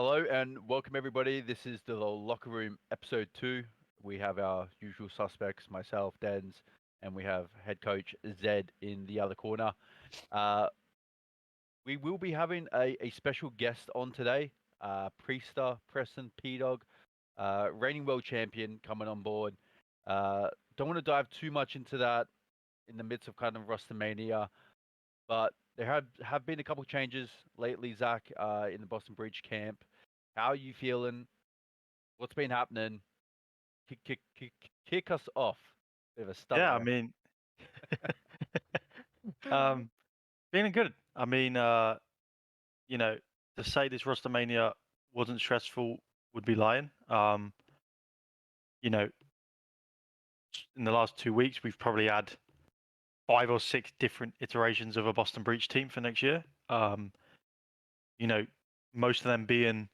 Hello and welcome everybody. This is the Locker Room episode 2. We have our usual suspects, myself, Denz, and we have head coach Zed in the other corner. Uh, we will be having a special guest on today, Priestahh Preston P-Dog, reigning world champion coming on board. Uh, don't want to dive too much into that in the midst of kind of Rostamania, but there have been a couple changes lately, Zach, in the Boston Breach camp. How are you feeling? What's been happening? Kick us off. Bit of a stutter Yeah, I there. mean, um, feeling good. You know, to say this Rostamania wasn't stressful would be lying. You know, in the last 2 weeks, we've probably had 5 or 6 different iterations of a Boston Breach team for next year. Um, you know, most of them being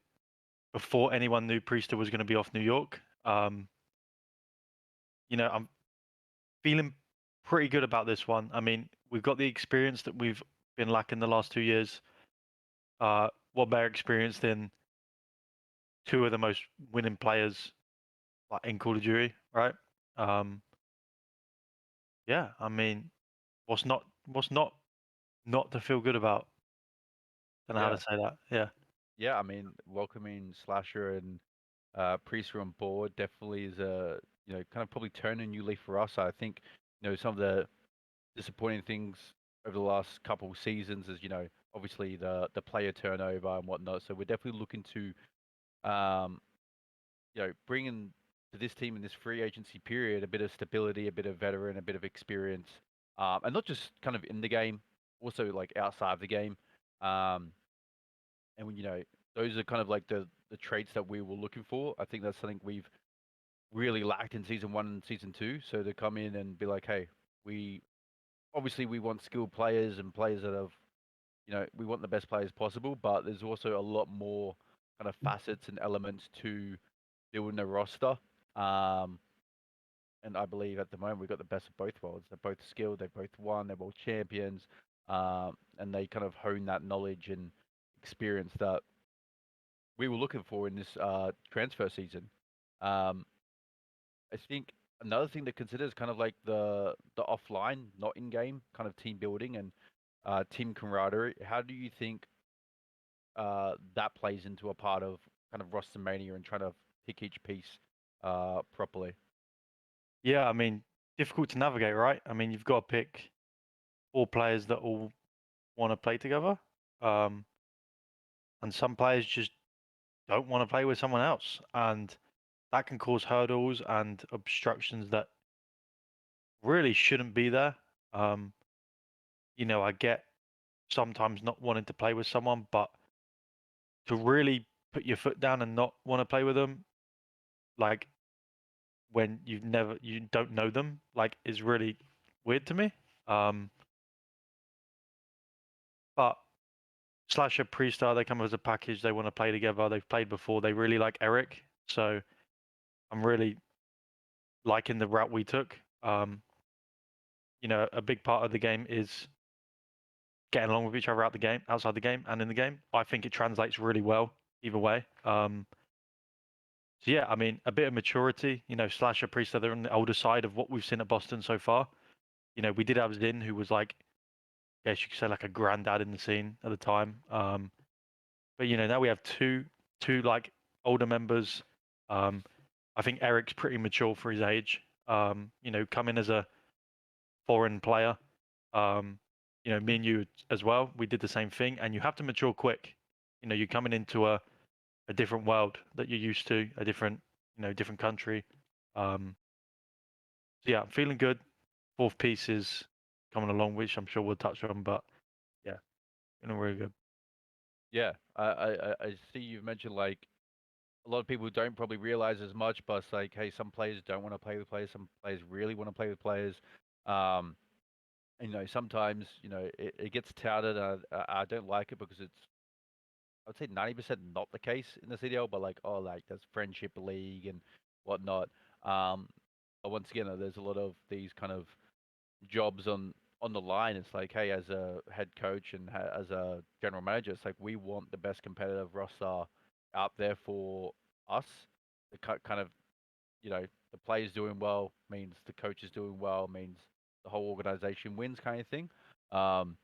before anyone knew Priestahh was going to be off New York. I'm feeling pretty good about this one. I mean, we've got the experience that we've been lacking the last 2 years. What better experience than two of the most winning players like in Call of Duty, right? Um, yeah, I mean, what's not to feel good about? Don't know how to Yeah, say that. Yeah, yeah. I mean, welcoming SlasheR and Priestahh on board definitely is a kind of probably turn a new leaf for us. I think some of the disappointing things over the last couple of seasons is obviously the player turnover and whatnot. So we're definitely looking to um, bring in to this team in this free agency period a bit of stability, a bit of veteran, a bit of experience, and not just kind of in the game, also like outside of the game. Um, and when those are kind of like the traits that we were looking for. I think that's something we've really lacked in season 1 and season 2. So to come in and be like, hey, we obviously we want skilled players and players that have we want the best players possible, but there's also a lot more kind of facets and elements to building a roster. Um, and I believe at the moment we've got the best of both worlds. They're both skilled, they've both won, they're both champions, and they kind of hone that knowledge and experience that we were looking for in this transfer season. Um, I think another thing to consider is kind of like the offline, not in game, kind of team building and team camaraderie. How do you think that plays into a part of kind of roster mania and trying to pick each piece properly? yeah. I mean, difficult to navigate, right? I mean, you've got to pick 4 players that all want to play together, um, and some players just don't want to play with someone else, and that can cause hurdles and obstructions that really shouldn't be there. Um, I get sometimes not wanting to play with someone, but to really put your foot down and not want to play with them, like when you don't know them, like is really weird to me. Um, but SlasheR Priestahh, they come as a package. They want to play together. They've played before. They really like Eric, so I'm really liking the route we took. A big part of the game is getting along with each other out the game, outside the game, and in the game. I think it translates really well either way. So yeah, I mean, a bit of maturity. SlasheR Priestahh, they're on the older side of what we've seen at Boston so far. We did have Zin, who was like, I guess you could say like a granddad in the scene at the time. But now we have two like older members. Um, I think Eric's pretty mature for his age. Coming as a foreign player. Um, me and you as well. We did the same thing, and you have to mature quick. You're coming into a different world that you're used to, a different country. Um, so yeah, I'm feeling good. Fourth piece is coming along, which I'm sure we'll touch on, but yeah, feeling really good. Yeah, I see you've mentioned like a lot of people don't probably realize as much, but it's like, hey, some players don't want to play with players, some players really want to play with players. Um, and, sometimes it gets touted. I don't like it because it's I'd say 90% not the case in the CDL, but like like there's friendship league and whatnot. Um, but once again, there's a lot of these kind of jobs on the line. It's like, hey, as a head coach and as a general manager, it's like we want the best competitive roster out there for us. The kind of, the players doing well means the coach is doing well, means the whole organization wins, kind of thing. Um,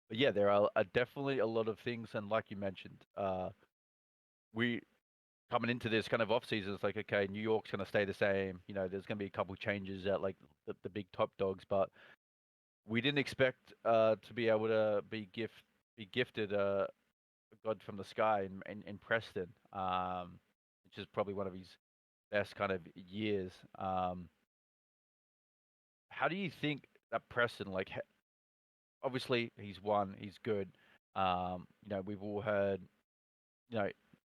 but yeah, there are definitely a lot of things, and like you mentioned, we coming into this kind of off season, it's like, okay, New York's going to stay the same. There's going to be a couple changes at like the big top dogs, but we didn't expect to be able to be gifted a god from the sky in Preston, which is probably one of his best kind of years. How do you think that Preston, like, obviously he's won, he's good. We've all heard, I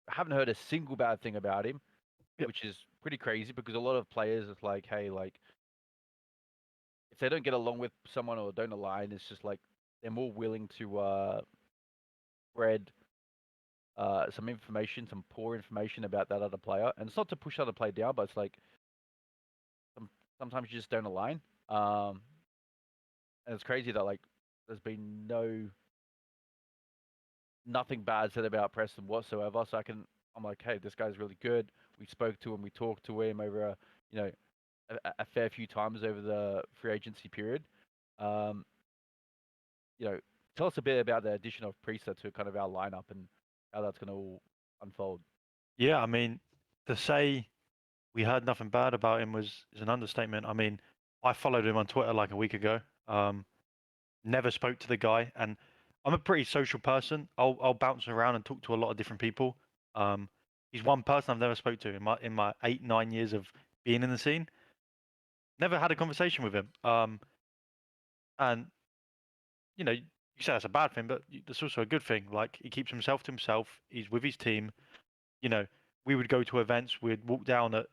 haven't heard a single bad thing about him, Yep. which is pretty crazy because a lot of players, it's like, hey, like, if they don't get along with someone or don't align, it's just like they're more willing to spread some information, some poor information about that other player. And it's not to push other player down, but it's like some, sometimes you just don't align. Um, and it's crazy that like there's been nothing bad said about Preston whatsoever. So I'm like, hey, this guy's really good. We spoke to him, we talked to him over you know a fair few times over the free agency period. Um, you know, Tell us a bit about the addition of Priestahh to kind of our lineup and how that's going to all unfold. Yeah, I mean, to say we heard nothing bad about him is an understatement. I mean, I followed him on Twitter like a week ago. Never spoke to the guy, and I'm a pretty social person. I'll bounce around and talk to a lot of different people. Um, he's one person I've never spoke to in my 8 9 years of being in the scene. Never had a conversation with him. And you say that's a bad thing, but that's also a good thing. Like he keeps himself to himself. He's with his team. You know, we would go to events. We'd walk down at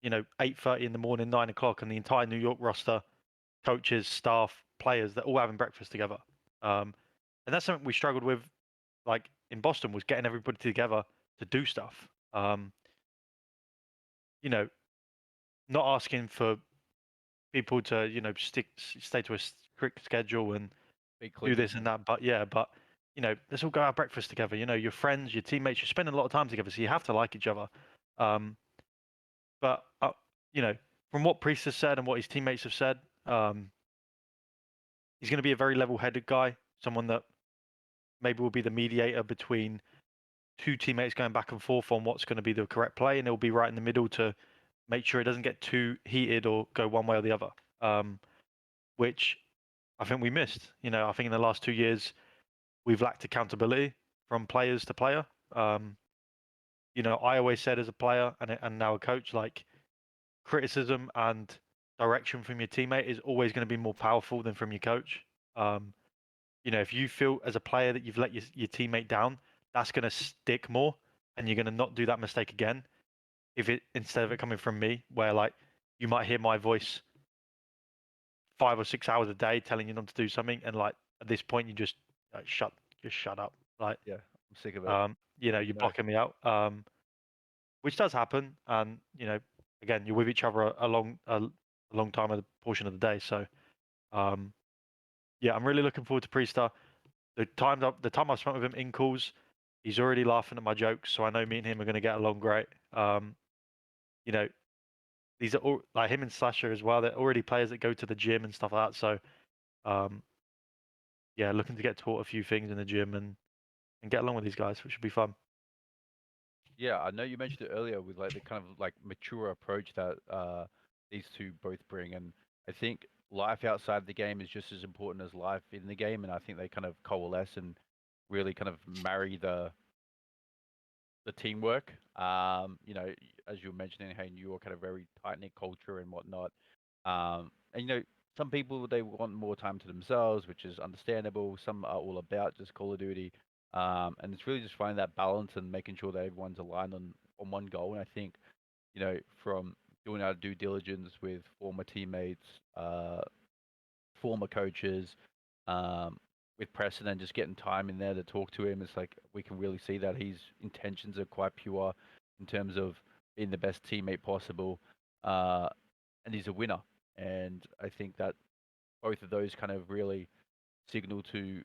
8:30 in the morning, 9 o'clock, and the entire New York roster, coaches, staff, players, they're all having breakfast together. And that's something we struggled with, like in Boston, was getting everybody together to do stuff. You know, not asking for people to stay to a strict schedule and Big do clickers, this and that. But yeah, but let's all go have breakfast together. Your friends, your teammates, you're spending a lot of time together, so you have to like each other. Um, but from what Priest has said and what his teammates have said, he's going to be a very level-headed guy, someone that maybe will be the mediator between two teammates going back and forth on what's going to be the correct play, and he'll be right in the middle to make sure it doesn't get too heated or go one way or the other. Which I think we missed. I think in the last 2 years we've lacked accountability from players to player. I always said as a player and now a coach, like criticism and direction from your teammate is always going to be more powerful than from your coach. Um, if you feel as a player that you've let your teammate down, that's going to stick more, and you're going to not do that mistake again. If it instead of it coming from me, where like you might hear my voice 5 or 6 hours a day telling you not to do something, and like at this point you just shut up, like yeah, I'm sick of it. you're No, blocking me out, which does happen, and again you're with each other a long time, a portion of the day, so um, yeah, I'm really looking forward to Priestahh. The time I've spent with him in calls, he's already laughing at my jokes, so I know me and him are going to get along great. You know, these are all like him and SlasheR as well. They're already players that go to the gym and stuff like that. So, um, yeah, looking to get taught a few things in the gym and get along with these guys, which should be fun. yeah, I know you mentioned it earlier with like the kind of like mature approach that these two both bring, and I think life outside the game is just as important as life in the game, and I think they kind of coalesce and really kind of marry the teamwork. As you were mentioning, hey, New York had a very tight knit culture and whatnot. And some people they want more time to themselves, which is understandable. Some are all about just Call of Duty, and it's really just finding that balance and making sure that everyone's aligned on one goal. And I think from doing our due diligence with former teammates, former coaches, um, with Preston and just getting time in there to talk to him, it's like we can really see that his intentions are quite pure in terms of being the best teammate possible, uh, and he's a winner. And I think that both of those kind of really signal to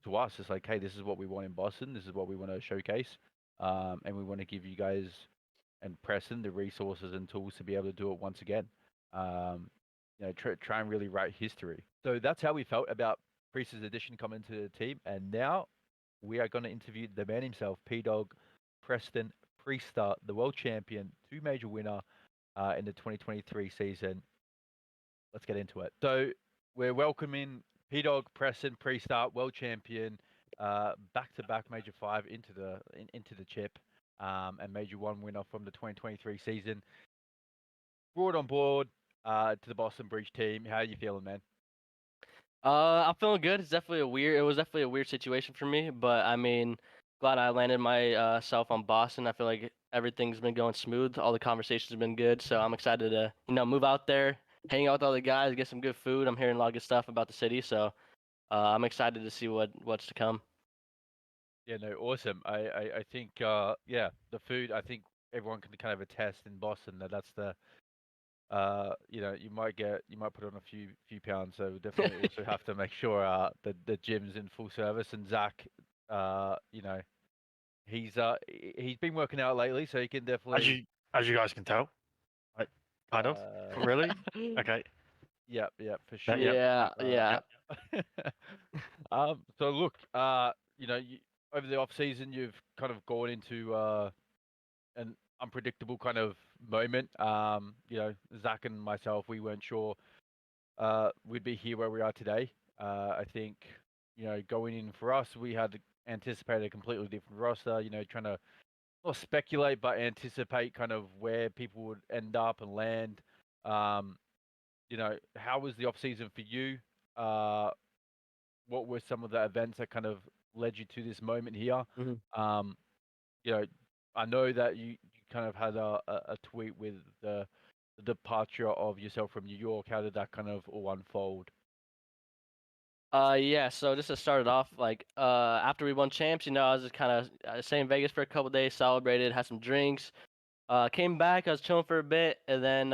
to us, it's like, hey, this is what we want in Boston. This is what we want to showcase, and we want to give you guys and Preston the resources and tools to be able to do it once again. Um, try and really write history. So that's how we felt about Priestahh's addition coming to the team, and now we are going to interview the man himself, P Dog, Preston Priestahh, the world champion, two major winner in the 2023 season. Let's get into it. So we're welcoming P Dog, Preston Priestahh, world champion, back-to-back Major 5 into the chip, and Major 1 winner from the 2023 season. Brought on board to the Boston Breach team. How are you feeling, man? I'm feeling good. It was definitely a weird situation for me, but I mean, glad I landed my self on Boston. I feel like everything's been going smooth. All the conversations have been good, so I'm excited to, move out there, hang out with all the guys, get some good food. I'm hearing a lot of good stuff about the city, so I'm excited to see what's to come. Yeah, no, awesome. I think yeah, the food. I think everyone can kind of attest in Boston that that's the you might put on a few pounds. So we definitely also have to make sure the gym's in full service. And Zach, you know, he's been working out lately, so he can As definitely. you as you guys can tell, like, kind of. Uh, Not really. Okay. yep, for Yeah. sure. Yep. Yeah, yeah. Yep. So look, over the off season, you've kind of gone into an unpredictable kind of moment. Zach and myself, we weren't sure we'd be here where we are today. I think, going in for us, we had anticipated a completely different roster, trying to not speculate, but anticipate kind of where people would end up and land. Um, how was the off season for you? Uh, what were some of the events that kind of led you to this moment here? hmm Um, you know, I know that you kind of had a tweet with the departure of yourself from New York. How did that kind of all unfold? Yeah. So just to start it off, like, after we won champs, I was just kind of staying in Vegas for a couple days, celebrated, had some drinks. Came back, I was chilling for a bit, and then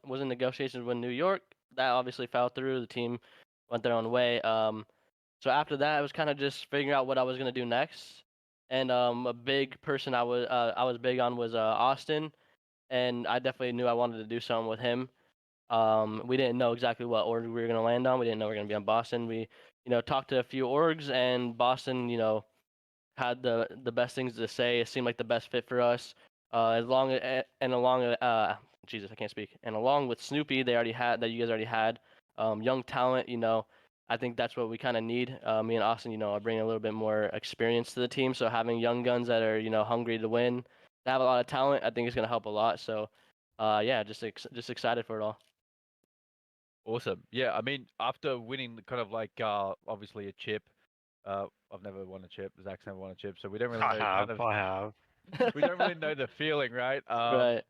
was in negotiations with New York. That obviously fell through. The team went their own way. So after that, I was kind of just figuring out what I was gonna do next. And a big person I was big on was Austin, and I definitely knew I wanted to do something with him. We didn't know exactly what org we were gonna land on. We didn't know we were gonna be on Boston. We, talked to a few orgs, and Boston, had the best things to say. It seemed like the best fit for us. As long as, and along Jesus, I can't speak. And along with Snoopy, they already had that you guys already had young talent. I think that's what we kind of need. Me and Austin, are bringing a little bit more experience to the team. So having young guns that are hungry to win, that have a lot of talent, I think is going to help a lot. So, yeah, just excited for it all. Awesome. Yeah, I mean, after winning kind of like obviously a chip, I've never won a chip. Zach's never won a chip, so we don't really I know kind have. of I have. we don't really know the feeling, right? Right.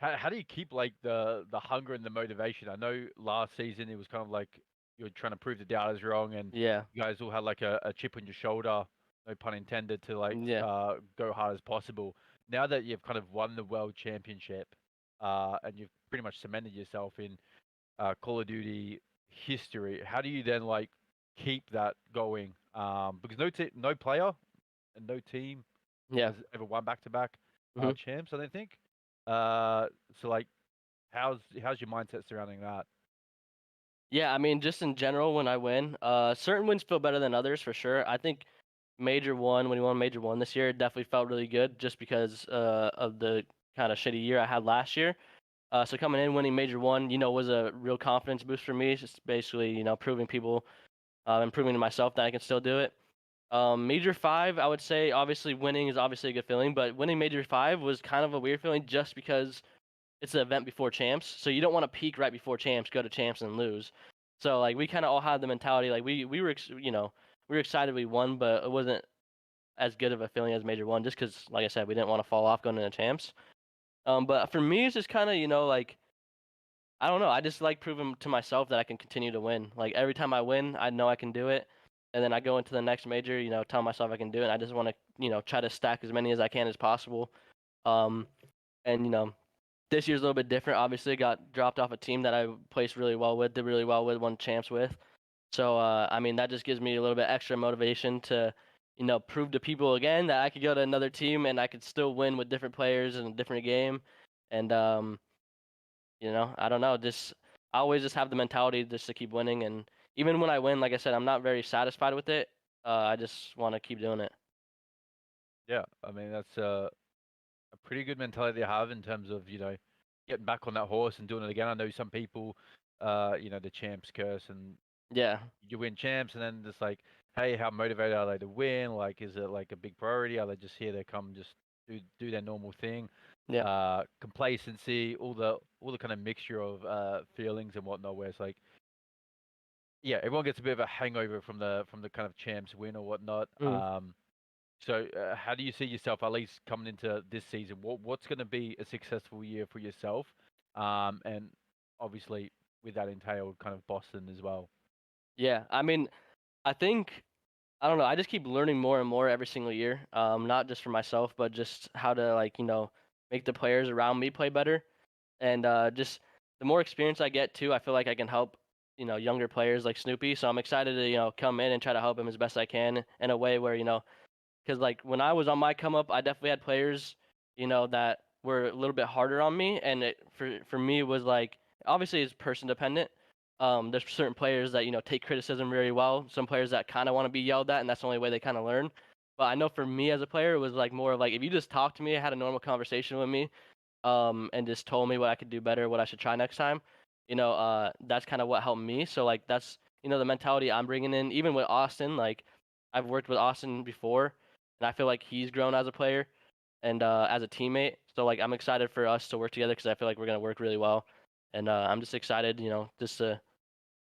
How do you keep like the hunger and the motivation? I know last season it was kind of like you were trying to prove the doubters wrong, and Yeah. you guys all had like a chip on your shoulder, no pun intended, to like Yeah. go hard as possible. Now that you've kind of won the world championship, and you've pretty much cemented yourself in Call of Duty history, how do you then like keep that going? Because no player and no team Yeah. has ever won back-to-back hmm champs, I don't think. So like, how's your mindset surrounding that? Yeah, I mean, just in general, when I win, certain wins feel better than others for sure. I think Major One, when we won Major One this year, it definitely felt really good just because of the kind of shitty year I had last year. So coming in, winning Major One, was a real confidence boost for me. It's just basically, proving people and proving to myself that I can still do it. Major Five, I would say, obviously winning is obviously a good feeling, but winning Major Five was kind of a weird feeling just because it's an event before champs, so you don't want to peak right before champs, go to champs and lose. So like we kind of all had the mentality like we were we were excited we won, but it wasn't as good of a feeling as Major One just because like I said we didn't want to fall off going into champs. But for me it's just kind of like I don't know, I just like proving to myself that I can continue to win. Like every time I win, I know I can do it, and then I go into the next major, tell myself I can do it. And I just want to try to stack as many as I can as possible. Um, and this year's a little bit different. Obviously, got dropped off a team that I placed really well with, did really well with, won champs with. So I mean, that just gives me a little bit extra motivation to, prove to people again that I could go to another team and I could still win with different players in a different game. And I don't know, just I always just have the mentality just to keep winning. And even when I win, like I said, I'm not very satisfied with it. I just want to keep doing it. Yeah, I mean that's a pretty good mentality to have in terms of getting back on that horse and doing it again. I know some people, the champs curse and Yeah, you win champs, and then it's like, hey, how motivated are they to win? Like, is it like a big priority? Are they just here to come just do their normal thing? yeah, Complacency, all the kind of mixture of feelings and whatnot, where it's like, yeah, everyone gets a bit of a hangover from the kind of champs win or whatnot. mm. So how do you see yourself at least coming into this season? What's going to be a successful year for yourself? And obviously with that entailed kind of Boston as well. Yeah. I mean, I think I don't know. I just keep learning more and more every single year. Not just for myself, but just how to make the players around me play better. And just the more experience I get too, I feel like I can help younger players like Snoopy. So I'm excited to come in and try to help him as best I can in a way where because like when I was on my come up, I definitely had players that were a little bit harder on me, and it for me was like obviously it's person dependent. There's certain players that take criticism very well. Some players that kind of want to be yelled at, and that's the only way they kind of learn. But I know for me as a player, it was like more of like if you just talked to me, had a normal conversation with me, and just told me what I could do better, what I should try next time. That's kind of what helped me. So like that's the mentality I'm bringing in, even with Austin. Like I've worked with Austin before, and I feel like he's grown as a player and as a teammate. So like I'm excited for us to work together because I feel like we're gonna work really well, and I'm just excited, just to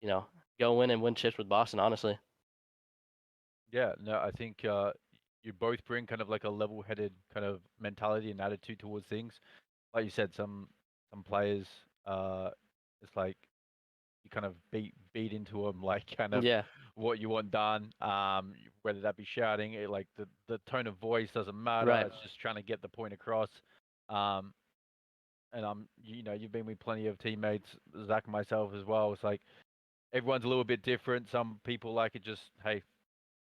you know go in and win chips with Boston. Honestly. Yeah, no, I think you both bring kind of like a level-headed kind of mentality and attitude towards things. Like you said, some players, it's like you kind of beat into them, like kind of Yeah. what you want done. Whether that be shouting, like the tone of voice doesn't matter. Right. It's just trying to get the point across. Um, and you've been with plenty of teammates, Zach and myself as well. It's like everyone's a little bit different. Some people like it just, hey,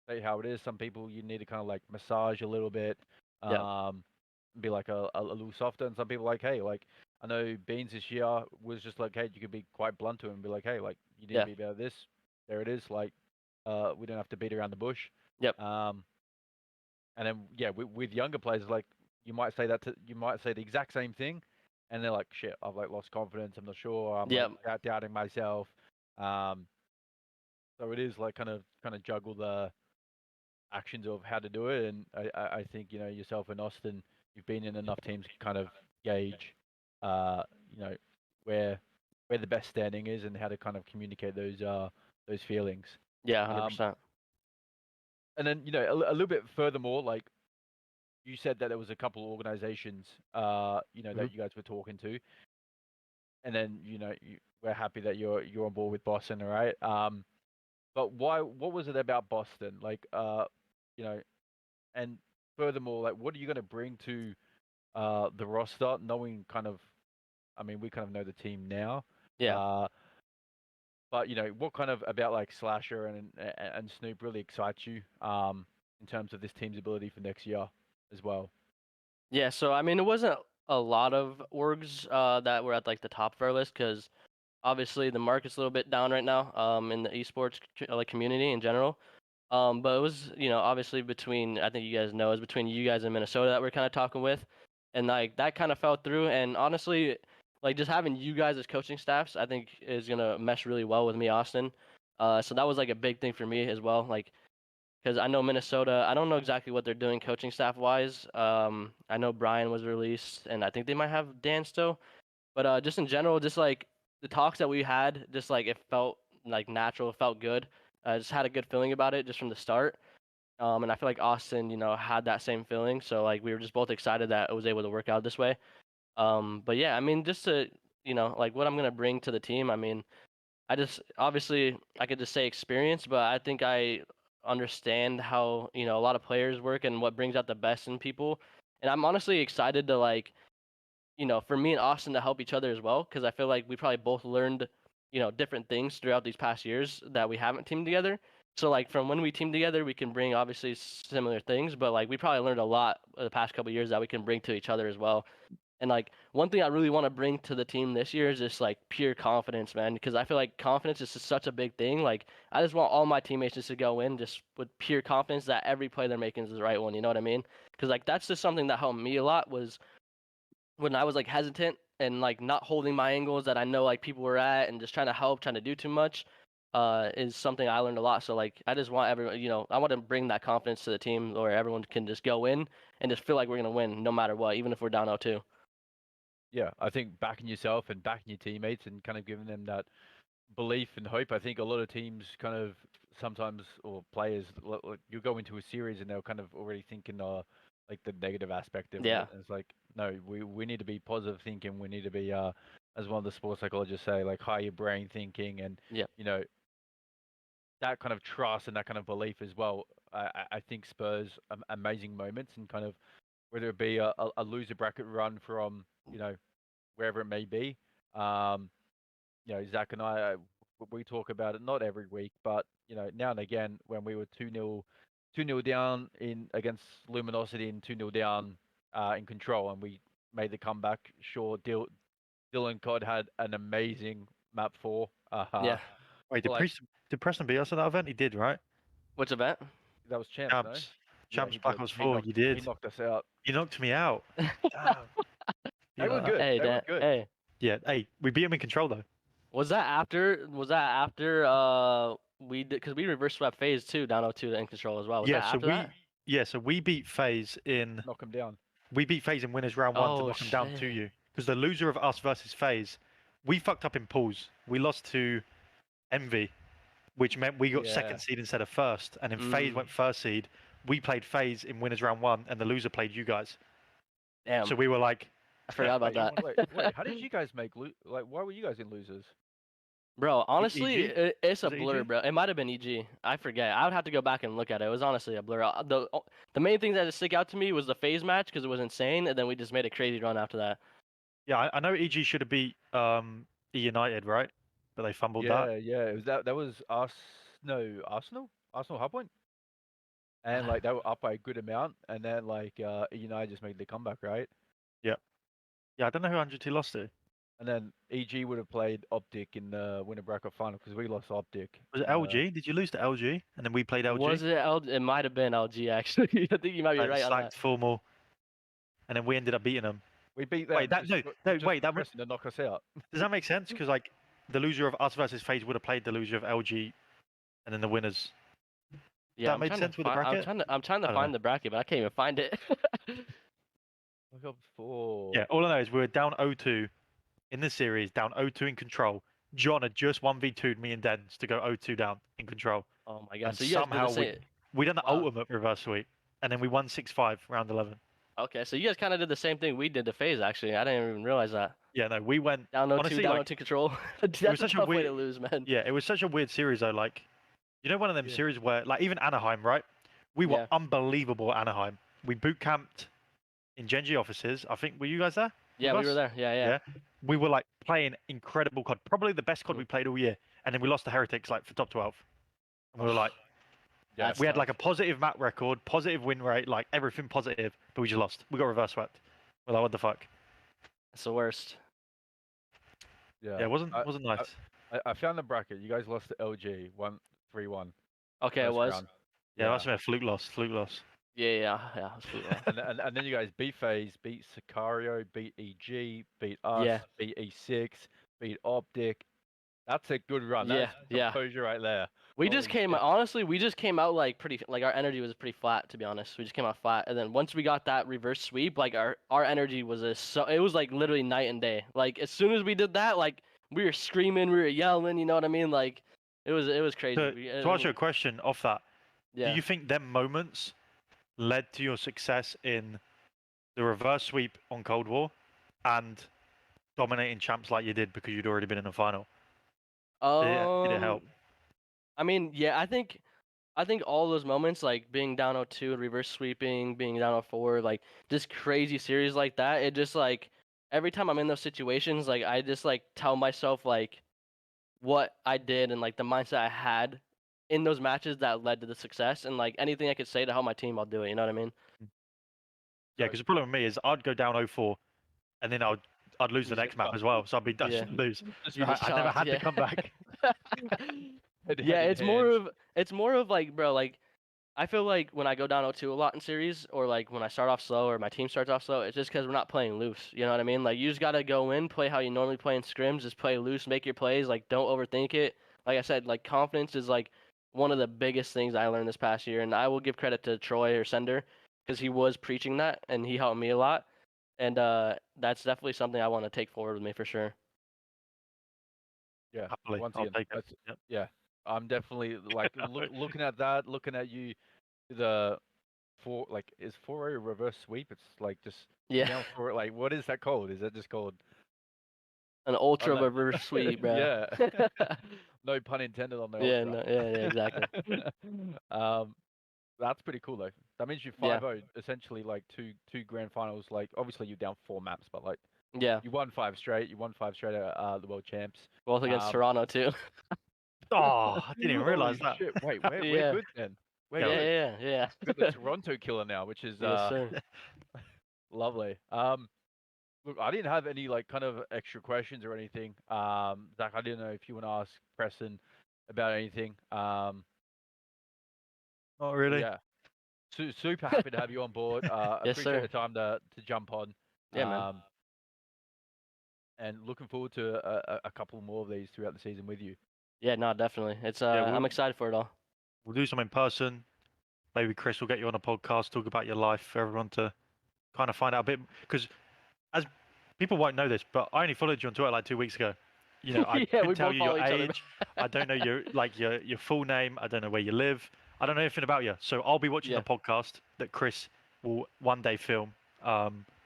say how it is. Some people you need to kind of like massage a little bit, Yeah. um, be like a little softer. And some people like, hey, like I know Beans this year was just like, hey, you could be quite blunt to him and be like, hey, like you need to Yeah. be about this. There it is. Like, we don't have to beat around the bush. Yep. And then yeah, with younger players, like you might say the exact same thing, and they're like, shit, I've like lost confidence. I'm not sure. I'm like Yep. doubting myself. Um, so it is like kind of juggle the actions of how to do it. And I think yourself and Austin, you've been in enough teams to kind of gauge, uh, you know, where where the best standing is and how to kind of communicate those feelings. Yeah. Um, 100%. and then a little bit furthermore, like you said that there was a couple of organizations, Hmm. that you guys were talking to, and then we're happy that you're on board with Boston, all right? But why? What was it about Boston? Like, you know, and furthermore, like, what are you going to bring to the roster, knowing kind of, I mean, we kind of know the team now, Yeah. uh, but what kind of about like SlasheR and Snoop really excites you, in terms of this team's ability for next year as well? Yeah, so I mean, it wasn't a lot of orgs that were at like the top of our list because obviously the market's a little bit down right now in the esports like community in general. But it was obviously between I think you guys know is between you guys and Minnesota that we're kind of talking with, and like that kind of fell through. And honestly, like just having you guys as coaching staffs, I think is gonna mesh really well with me, Austin. So that was like a big thing for me as well. Like because I know Minnesota. I don't know exactly what they're doing coaching staff wise. I know Brian was released, and I think they might have Dan still. But just in general, just like the talks that we had, just like it felt like natural, it felt good. I just had a good feeling about it just from the start. And I feel like Austin, had that same feeling. So like we were just both excited that it was able to work out this way. But yeah, I mean, just to like what I'm gonna bring to the team. I mean, I just obviously I could just say experience, but I think I understand how a lot of players work and what brings out the best in people. And I'm honestly excited to like for me and Austin to help each other as well because I feel like we probably both learned different things throughout these past years that we haven't teamed together. So like from when we teamed together, we can bring obviously similar things, but like we probably learned a lot the past couple years that we can bring to each other as well. And like one thing I really want to bring to the team this year is just like pure confidence, man, because I feel like confidence is just such a big thing. Like I just want all my teammates just to go in just with pure confidence that every play they're making is the right one. You know what I mean? Because like that's just something that helped me a lot was when I was like hesitant and like not holding my angles that I know like people were at and just trying to help, trying to do too much, is something I learned a lot. So like I just want everyone, I want to bring that confidence to the team where everyone can just go in and just feel like we're gonna win no matter what, even if we're down 0-2. Yeah, I think backing yourself and backing your teammates and kind of giving them that belief and hope. I think a lot of teams kind of sometimes, or players, you go into a series and they're kind of already thinking like the negative aspect of Yeah. it. And it's like, no, we need to be positive thinking. We need to be as one of the sports psychologists say, like higher brain thinking, and Yeah. that kind of trust and that kind of belief as well. I think spurs amazing moments, and kind of whether it be a loser bracket run from wherever it may be. Um, Zach and I, we talk about it not every week, but now and again when we were 2-0 down in against Luminosity and 2-0 down in control, and we made the comeback. Sure, Dylan Codd had an amazing map 4. Yeah. Wait, like, did Preston beat us at that event? He did, right? Which event? that was champs, no? Champs. Yeah, Champs he Black did. Ops He 4, knocked, you he did. knocked us out. You knocked me out. Damn. They were Yeah. good. Hey, They were good. Hey. Yeah, hey, we beat him in control though. Was that after we did, because we reverse swept phase 2 down 0-2 in control as well. Was that after that? So we beat FaZe in Knock him down. we beat FaZe in winners round 1 to Oh, knock him down to shit. you. Because the loser of us versus FaZe, we fucked up in pools. We lost to Envy, which meant we got Yeah. second seed instead of first, and then FaZe Mm. went first seed. We played FaZe in winners round 1, and the loser played you guys. Damn. So we were like, I forgot about that. Wait, how did you guys make like? Why were you guys in losers? Bro, honestly, EG? it's a Was it blur, EG? bro. It might have been EG. I forget. I would have to go back and look at it. It was honestly a blur. The main things that just stick out to me was the phase match because it was insane, and then we just made a crazy run after that. Yeah, I know EG should have beat E United, right? But they fumbled that. Yeah. It was that was us. No, Arsenal Hardpoint. And like they were up by a good amount, and then like just made the comeback, right? Yeah, I don't know who 100T lost to. And then EG would have played Optic in the winner bracket final because we lost Optic. Was it LG? Did you lose to LG? And then we played LG? Was it LG? It might have been LG actually. I think you might be right on that. Formal. And then we ended up beating them. We beat them. Wait, that to knock us out. Does that make sense? Because like the loser of us versus FaZe would have played the loser of LG, and then the winners. Yeah, that made sense with the bracket? I'm trying to I don't find know. the bracket, but I can't even find it. Look up 4. Yeah, all I know is we were down 0-2 in the series, down 0-2 in control. John had just 1v2'd me and Denz to go 0-2 down in control. Oh my god! And So you guys did the somehow same. we done the Wow. ultimate reverse sweep, and then we won 6-5 round 11. Okay, so you guys kind of did the same thing we did to phase actually. I didn't even realize that. Yeah, no, we went Down 0-2, honestly, down like, 0-2 control. That's was a such a tough way to weird- lose, man. Yeah, it was such a weird series though. Like, one of them series where, like, even Anaheim, right? We were Yeah. unbelievable at Anaheim. We boot camped in Genji offices. I think were you guys there? Yeah, with we were us? there. Yeah. We were like playing incredible COD, probably the best COD we played all year, and then we lost to Heretics like for top 12. And we were like, That's we had tough. like a positive map record, positive win rate, like everything positive, but we just lost. We got reverse swept. We're like, what the fuck? That's the worst. Yeah. Yeah, it wasn't nice. I found the bracket. You guys lost to LG 1-3-1. Okay, it first was. round. Yeah, that's been a fluke loss. Yeah. Absolutely. and then you guys beat FaZe, beat Sicario, beat EG, beat us, Yeah. beat E6, beat Optic. That's a good run. Yeah, That's yeah. composure right there. We just Holy came shit. honestly, we just came out like our energy was pretty flat, to be honest. We just came out flat, and then once we got that reverse sweep, like our energy was it was like literally night and day. Like as soon as we did that, like we were screaming, we were yelling, you know what I mean? Like it was crazy. To ask you a question off that, Yeah. do you think them moments led to your success in the reverse sweep on Cold War and dominating champs like you did because you'd already been in the final? Did it help? I mean, yeah, I think all those moments, like being down 0-2 and reverse sweeping, being down 0-4, like just crazy series like that, it just like every time I'm in those situations, like I just like tell myself like what I did and like the mindset I had in those matches that led to the success, and like anything I could say to help my team, I'll do it. You know what I mean? Yeah, So because the problem with me is I'd go down 0-4, and then I'd lose the lose next it. map as well. So I'd Yeah. just lose. Just You just I never shocked, had to yeah. come back. Yeah, head in hands. it's more of like, bro, like I feel like when I go down 0-2 a lot in series, or like when I start off slow, or my team starts off slow, it's just because we're not playing loose. You know what I mean? Like you just gotta go in, play how you normally play in scrims, just play loose, make your plays. Like don't overthink it. Like I said, like confidence is like one of the biggest things I learned this past year, and I will give credit to Troy or Sender because he was preaching that and he helped me a lot. And that's definitely something I want to take forward with me for sure. Yeah. Happily, Once I'll again, take it. that's, Yep. yeah. I'm definitely like looking at that, looking at you, the is 4 a reverse sweep? It's like just Yeah, down for like what is that called? Is that just called? an Oh ultra no. reverse sweep, bro. Yeah. No pun intended on the Yeah, ultra. no, yeah, exactly. um, that's pretty cool though. That means you Yeah, 5-0 essentially like two grand finals. Like obviously you're down 4 maps, but like yeah. you won 5 straight. You won 5 straight at the world champs. Both against Um, Toronto too. Oh, I didn't even holy realize that. shit! Wait, we're Yeah, good then. We're Yeah, yeah, good. yeah, We got the yeah. Toronto killer now, which is Yes, sir. lovely. Look, I didn't have any like kind of extra questions or anything. Zach, I didn't know if you want to ask Preston about anything. not really. Yeah, super happy to have you on board. Yes, Appreciate sir. the time to jump on. Yeah, man. And looking forward to a couple more of these throughout the season with you. Yeah, no, definitely. It's Yeah, I'm excited for it all. we'll do something in person. Maybe Chris will get you on a podcast, talk about your life for everyone to kind of find out a bit. Because as people won't know this, but I only followed you on Twitter like 2 weeks ago. You know, I Yeah, we couldn't tell both you your follow each other. age. I don't know your full name. I don't know where you live. I don't know anything about you. So I'll be watching Yeah. the podcast that Chris will one day film.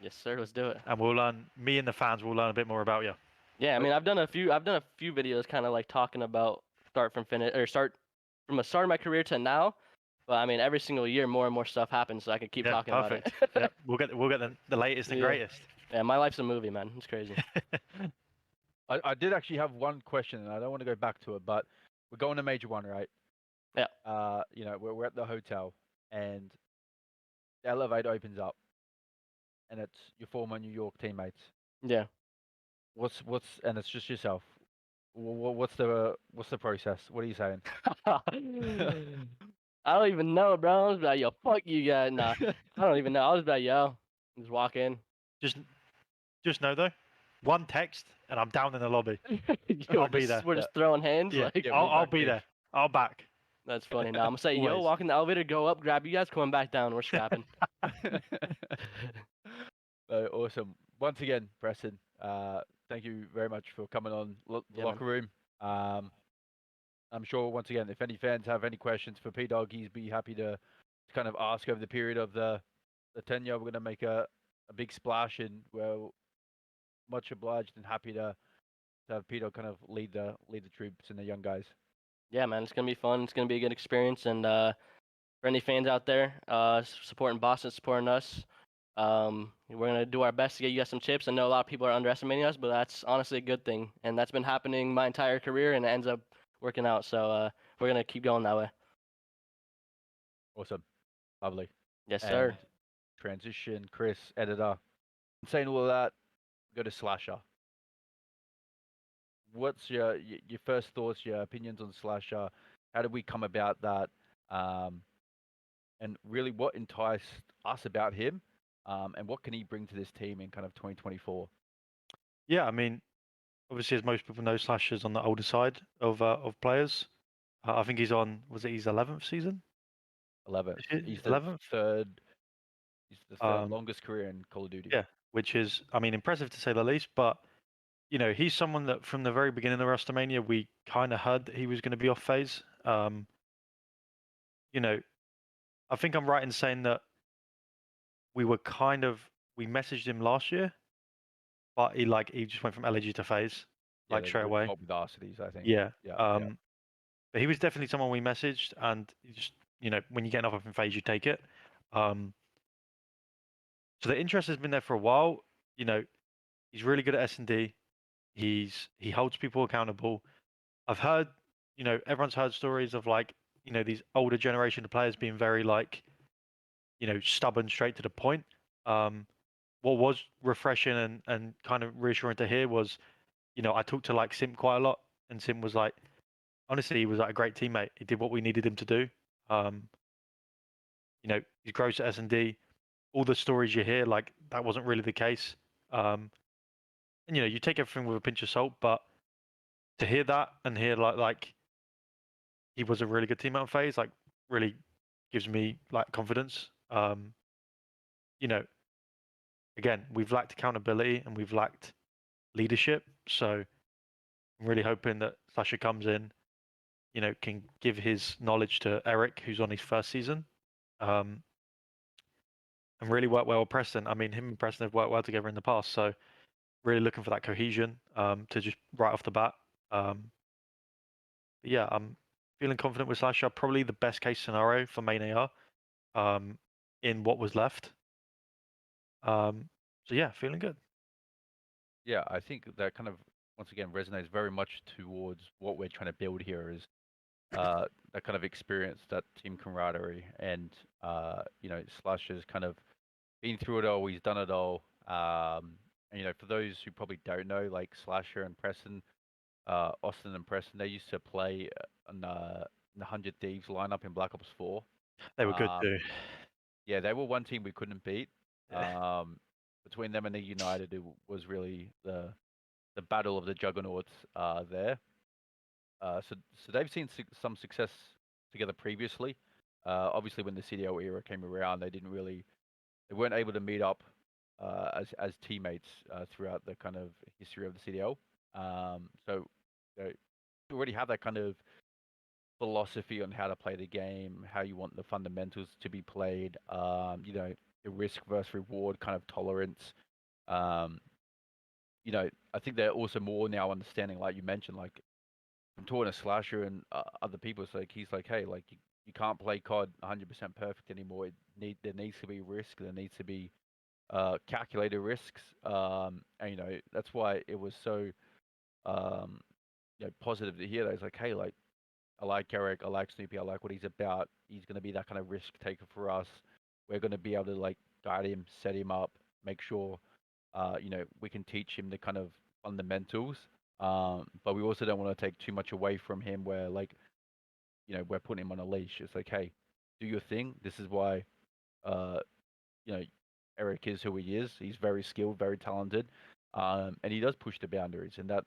Yes, sir. Let's do it. And we'll learn. Me and the fans will learn a bit more about you. Yeah, I mean, I've done a few videos kind of like talking about start from finish or start from the start of my career to now. But I mean, every single year more and more stuff happens, so I can keep Yeah, talking about perfect. it. Yeah, we'll get the latest and Yeah. greatest. Yeah, my life's a movie, man. It's crazy. I did actually have one question, and I don't want to go back to it, but we're going to Major One, right? Yeah. You know, we're at the hotel, and the elevator opens up, and it's your former New York teammates. Yeah. And it's just yourself. What's the process? What are you saying? I don't even know, bro. I was like, yo, fuck you guys. Nah, I don't even know. I was like, yo, just walk in. Just know though, one text and I'm down in the lobby. Yo, I'll be there. We're just throwing hands. Yeah, Like, Yeah, I'll back be in. there. I'll back. that's funny. Now I'm gonna say, yo, Always. walk in the elevator, go up, grab you guys, coming back down. We're scrapping. Awesome. Once again, Preston, thank you very much for coming on the Yeah, man. locker room. I'm sure once again, if any fans have any questions for P-Dog, he'd be happy to kind of ask over the period of the tenure. We're gonna make a big splash, and we're much obliged and happy to have P-Dog kind of lead the troops and the young guys. Yeah, man, it's gonna be fun. It's gonna be a good experience, and for any fans out there supporting Boston, supporting us, we're gonna do our best to get you guys some chips. I know a lot of people are underestimating us, but that's honestly a good thing, and that's been happening my entire career, and it ends up working out. So we're gonna keep going that way. Awesome, lovely. Yes, And sir. transition, Chris, editor. Saying all of that, go to SlasheR. What's your first thoughts, your opinions on SlasheR? How did we come about that? And really, what enticed us about him? And what can he bring to this team in kind of 2024? Yeah, I mean, obviously, as most people know, Slasher's on the older side of players. I think he's on. Was it his 11th season? 11th. He's the 11th. third. He's the third Um, longest career in Call of Duty. yeah, which is, I mean, impressive to say the least. But you know, he's someone that from the very beginning of WrestleMania, we kind of heard that he was going to be off phase. You know, I think I'm right in saying that we messaged him last year, but he just went from LAG to phase Yeah, like straight the away. top varsities, I think. Yeah. Yeah. But he was definitely someone we messaged, and when you get enough up in phase, you take it. So the interest has been there for a while. You know, he's really good at S&D. He holds people accountable. I've heard, everyone's heard stories of like, these older generation of players being very like, stubborn, straight to the point. Um, what was refreshing and kind of reassuring to hear was, I talked to like Sim quite a lot, and Sim was like, honestly, he was like a great teammate. He did what we needed him to do. Um, he grows at S&D. All the stories you hear, like that wasn't really the case. Um, and you take everything with a pinch of salt, but to hear that and hear like he was a really good teammate on phase, like really gives me like confidence. You know, again, we've lacked accountability and we've lacked leadership, so I'm really hoping that SlasheR comes in, can give his knowledge to Eric, who's on his first season, and really work well with Preston. I mean, him and Preston have worked well together in the past, so really looking for that cohesion to just right off the bat. Yeah, I'm feeling confident with SlasheR. Probably the best case scenario for main AR in what was left. So yeah, feeling good. Yeah, I think that kind of once again resonates very much towards what we're trying to build here is that kind of experience, that team camaraderie, and Slasher's kind of been through it all. He's done it all. And, for those who probably don't know, like SlasheR and Preston, Austin and Preston, they used to play in the 100 Thieves lineup in Black Ops 4. They were good Um, too. yeah, they were one team we couldn't beat. Yeah. Between them and the United, it was really the battle of the juggernauts there. So they've seen some success together previously. Obviously, when the CDL era came around, they weren't able to meet up as teammates throughout the kind of history of the CDL. So you already have that kind of philosophy on how to play the game, how you want the fundamentals to be played. The risk versus reward kind of tolerance. Um, I think they're also more now understanding, like you mentioned, like I'm talking to SlasheR and other people. So like he's like, hey, like you can't play COD 100% perfect anymore. There needs to be risk. There needs to be calculated risks. And that's why it was so um, positive to hear that. It's like, hey, like I like Eric, I like Snoopy, I like what he's about. He's gonna be that kind of risk taker for us. We're gonna be able to like guide him, set him up, make sure we can teach him the kind of fundamentals. But we also don't want to take too much away from him where like, we're putting him on a leash. It's like, hey, do your thing. This is why uh, you know, Eric is who he is. He's very skilled, very talented. And he does push the boundaries and that,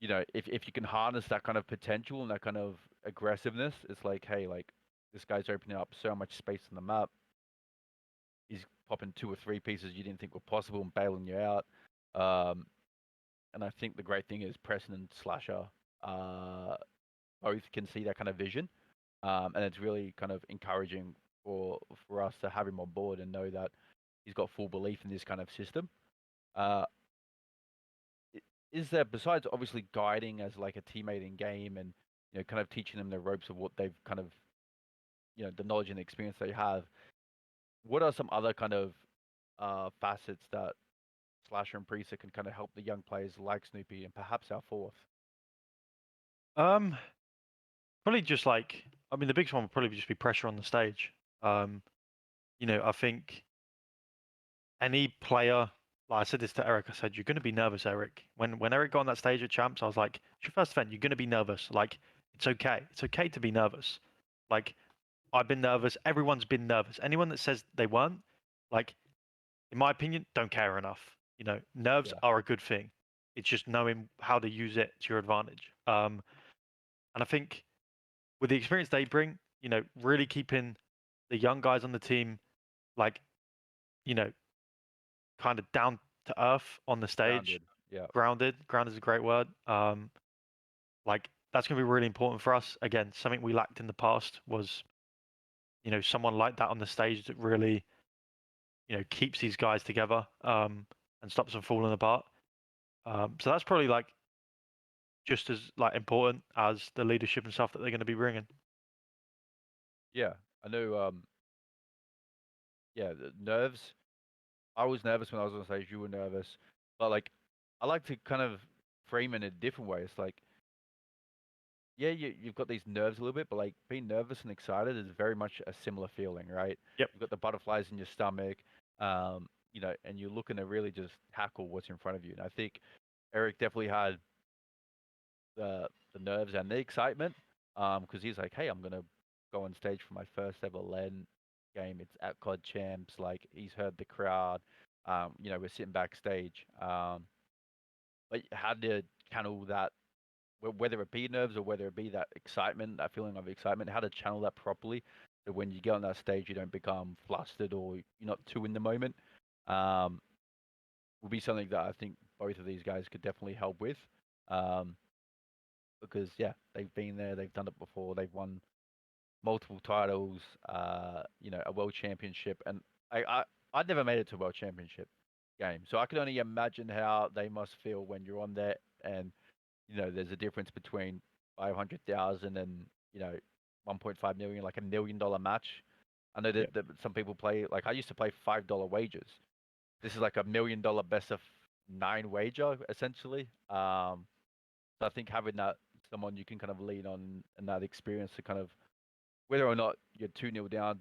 if you can harness that kind of potential and that kind of aggressiveness, it's like, hey, like this guy's opening up so much space on the map. He's popping two or three pieces you didn't think were possible and bailing you out. Um, and I think the great thing is Preston and SlasheR uh, both can see that kind of vision, and it's really kind of encouraging for us to have him on board and know that he's got full belief in this kind of system. Uh, is there, besides obviously guiding as like a teammate in game and kind of teaching them the ropes of what they've kind of the knowledge and experience they have, what are some other kind of facets that SlasheR and Priestahh can kind of help the young players like Snoopy and perhaps our fourth? Um, Probably just like, I mean, the biggest one would probably just be pressure on the stage. I think any player, like I said this to Eric, I said, you're going to be nervous, Eric. When Eric got on that stage at Champs, I was like, it's your first event, you're going to be nervous. Like, it's okay. It's okay to be nervous. Like, I've been nervous. Everyone's been nervous. Anyone that says they weren't, like, in my opinion, don't care enough. Nerves Yeah, are a good thing. It's just knowing how to use it to your advantage. And I think with the experience they bring, really keeping the young guys on the team, like, you know, kind of down to earth on the stage, grounded. Yeah, grounded. Grounded is a great word. Like that's going to be really important for us. Again, something we lacked in the past was, someone like that on the stage that really, keeps these guys together, and stops them falling apart. So that's probably like just as like important as the leadership and stuff that they're going to be bringing. yeah. I know. Yeah, the nerves. I was nervous when I was on stage. You were nervous, but like, I like to kind of frame it in a different way. It's like yeah, you've got these nerves a little bit, but like being nervous and excited is very much a similar feeling, right? Yep. You've got the butterflies in your stomach, and you're looking to really just tackle what's in front of you. And I think Eric definitely had the nerves and the excitement, because he's like, hey, I'm gonna go on stage for my first ever LAN game. It's at COD Champs. Like he's heard the crowd. We're sitting backstage. But how to channel that, whether it be nerves or whether it be that excitement, that feeling of excitement, how to channel that properly, so when you get on that stage, you don't become flustered or you're not too in the moment. Um, will be something that I think both of these guys could definitely help with. Um, because yeah, they've been there, they've done it before, they've won multiple titles, a world championship, and I never made it to a world championship game, so I can only imagine how they must feel when you're on there, and there's a difference between 500,000 and 1.5 million, like $1 million match. I know Yep. that some people play, like I used to play $5 wagers. This is like $1 million best of 9 wager essentially. So I think having that someone you can kind of lean on and that experience to kind of, whether or not you're 2-0 down